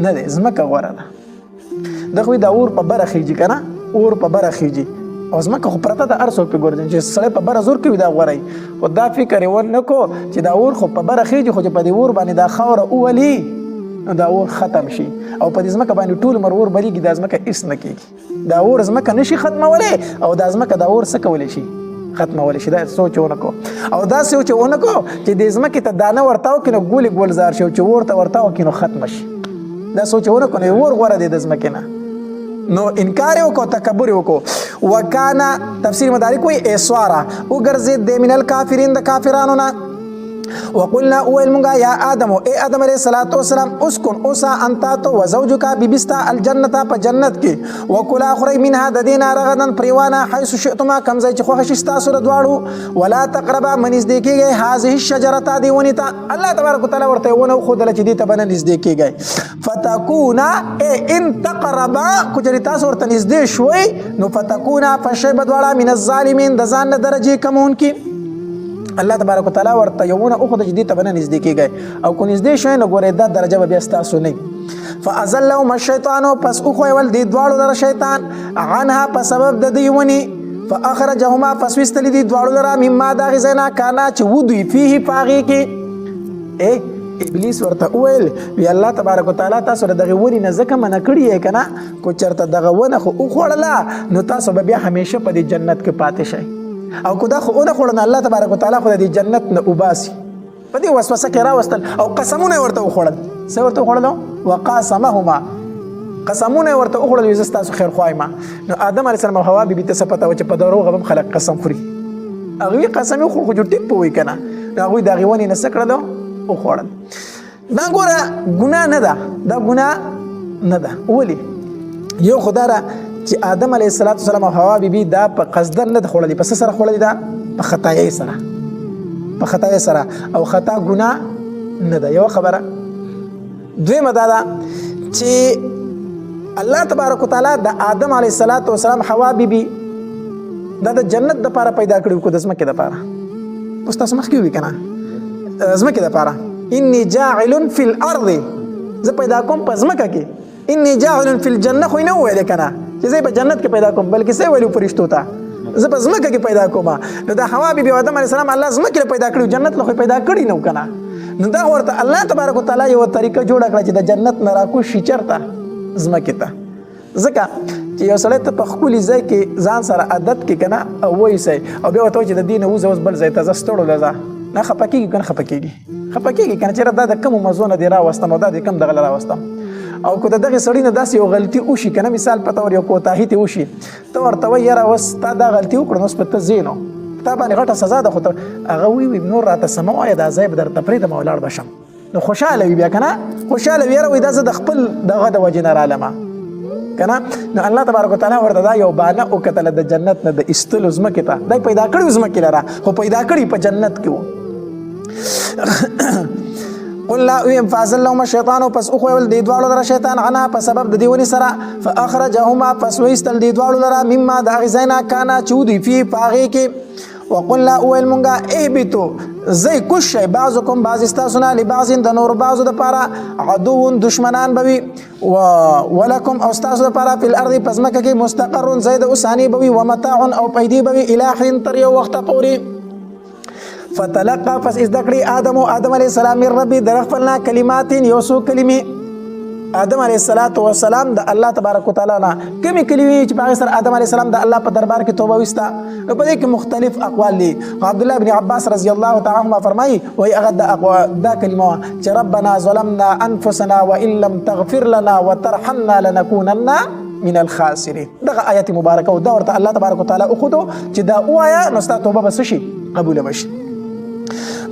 نه دی زمکه غوړه ده دغه د اور په بره خيږي کنه اور په بره خيږي او زمکه خو پرته د ارسو په ګورځي چې سړی په بره زور کوي دا غوړی خو دا فکر یې ونه کو چې دا اور خو په بره خيږي خو چې په دې اور باندې دا خوره اولي دا اور ختم شي او په دې زمکه باندې ټول مرور بلیږي دا زمکه هیڅ نه کیږي دا اور زمکه نشي ختمولای او دا زمکه دا اور څه کولای شي ختمول شي دا سوچونه کو او دا سوچونه کو چې د زمکه ته دانه ورتاو کینو ګولي ګولزار شي چې ورته ورتاو کینو ختم شي دا سوچونه کو نه ور غوړه د زمکه نه نو انکار وکړو تکبر وکړو وکانا تفسیر مدارک کوئی اسوارا وګرځي د منل کافرین د کافرانو نه وقلنا اول مونږه یا ادم اے آدم علیہ الصلوۃ والسلام اسكن اوسا انت تو وزوجك ببستا الجنه په جنت کې وکلا خری منها د دینه رغدن پریوانا حيث شئتما کم ځای چې خوښ شستا سره دواړو ولا تقربا من نزدیکیږي هذه الشجره دی ونیتا الله تبارک وتعالى ورته ونه خو دل چې دې ته بن نزدیکیږي فتكونا اے ان تقربا کجری تاسو ورته نزدې شوي نو فتكونا فشيب دواړه من الظالمين د ځان درجه کمون کې الله تبارک وتعالى ورته یوونه او خدای دې ته بنه نږدې کیږي او کو نږدې شوی نو ګورې دا درجه به تاسو نه فازلهم الشیطان پس او خو ول دې دواړو در شیطان عنها په سبب د دیونی فاخرجهما فسوستل دې دواړو در مما دا غزنا کانا چې ودی فيه پاغي کې اے ابلیس ورته ویل وی الله تبارک وتعالى تاسو دغه ونی نه زکه من کړی کنه کو چرته دغه ونه خو او خوړله نو تاسو به بیا همیشه په دې جنت کې پاتې شئ او کدا خو نه خورن الله تبارک وتعالى خو د جنت نه وباسي په دې وسوسه کې راوستل او قسمونه ورته وخوړل څه ورته وخوړل وقاسمهما قسمونه ورته وخوړل چې تاسو خیر خوایما نو آدم علیه السلام او حوا بیبي ته پته و چې په دروغ هم خلق قسم خوري هغه قسم خو خو ټیپ وای کنه هغه د غوونی نه سکړلو او خوړل دا ګوره ګناه نه ده دا ګناه نه ده ولی یو خدای چې آدم علیه السلام او حوا بیبي دا په قصدن نه خورلې پس سره خورلې دا په خطای سره او خطا ګناه نه ده یو خبره دویمه دا ده چې الله تبارک وتعالى د آدم علیه السلام حوا بیبي دا د جنت د لپاره پیدا کړو کو د زمکه د لپاره اوس تاسو مخکې وی کنه زمکه د لپاره انی جاعل فی الارض زه پیدا کوم په زمکه کې انی جاعل فی الجنه خو نه ویل کنه چې زه په جنت کې پیدا کوم بلکې سه ویلو فرشتو ته زه په زمکه کې پیدا کوم نو دا حوا بیبي آدم علیه السلام الله زمکه پیدا کړو جنت له پیدا کړی نو کنه نو دا ورته الله تبارک وتعالى یو طریقه جوړ کړه چې د جنت نه راکو شي چرته زمکه ته ځکه چې یو سړی ته په خپل ځای کې ځان سره عادت کې کنه او وایي سي او بیا ته چې د دین اوس بل ځای ته زستړو لزا نه خپکیږي کنه چې دا د کوم مزونه دی راوستم او دا د کم دغه راوستم او کو دغه سړی نه داسې یو غلطي وشي کنه مثال پته ور یو کوتاهی ته وشي ته ورته وای یاره وس تا دا غلطي وکړ نو سپته زینو تا باندې غټه سزا ده خو هغه وی نور راته سموای دا ځای به درته پرې د مولاړ بشم نو خوشاله وي بیا کنه خوشاله وي وای دا زه د خپل دغه د وجه نه رالمه کنه نو الله تبارک وتعالى ورته دا یو باندې او کتل د جنت نه د استلو زمکه ته دا پیدا کړو زمکه لره خو پیدا کړی په جنت کې قل لا فازل لهم الشيطان پس او خول دی دوالو در شیطان عنها په سبب د دیونی سره فاخرجهما پس ويستل دی دوالو در مما د غزینا کانا چودي فی پاغي کې وقل لا اول مونږه اهبتو زي کوش بعضکم بعض استاسنا لبعض د نور بعض د پاره عدو دشمنان بوي ولکم او استاسو د پاره په الارض پسمکه کې مستقر زید اسانی بوي ومتاع او پیدي بوي الہین تر یو وخت پوري فتلقى پس ازدکړي آدم علیه السلام من ربي درخلنا کلمات یوسو کلمې آدم علیه السلام د الله تبارک وتعالى نه کومې کلمې چې په سر آدم علیه السلام د الله په دربار کې توبه وستا په دې کې مختلف اقوال دي عبد الله بن عباس رضی الله تعالی عنهما فرمایي وهي اغد دا کلمه چې ربنا ظلمنا انفسنا وان لم تغفر لنا وترحمنا لنكونن من الخاسرين دغه آیت مبارکه او دا ورته الله تبارک وتعالى اخذو چې دا وایا نو ست توبه بس شي قبول بشي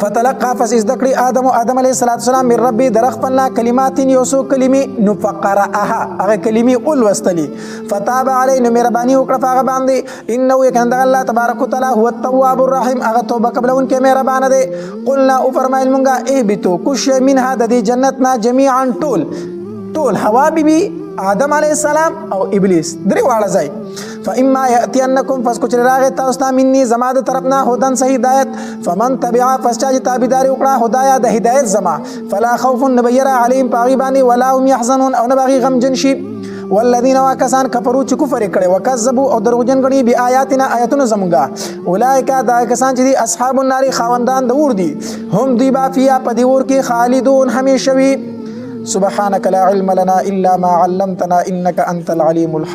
فتلقى فسيزدكري آدم عليه الصلاة والسلام من ربي درخفلنا كلمات يوسو كلمي نفقرأها اغا كلمي قل وستلي فتاب عليه نميرباني وكرفا غباندي إنه يكن الله تبارك وتعالى هو التواب الرحيم اغا توبة قبلون كميربان دي قلنا افرمائي المنغا اهبتو كش من هذا دي جنتنا جميعا طول حوابي آدم علیہ السلام او ابلیس درې واړه ځای فاما یاتینکم فسکو چر راغه تاسو ته مني زما د طرفنا هدن صحیح هدایت فمن تبع فسچا تابعداري وکړه هدايه د هدایت زما فلا خوف نبير عليهم پاغيباني ولا هم يحزنون او نبغي غم جنشي والذین واکسان کفروا چې کفر کړي وکذبوا او دروغجن غني بی آیاتنا آیاتنا زمونږه اولئک دا کسان چې اصحاب النار خاوندان د اور دي هم دی با فیا په دی اور کې خالدون همیشوي سبحانك لا علم لنا إلا ما علمتنا إنك أنت العليم الحكيم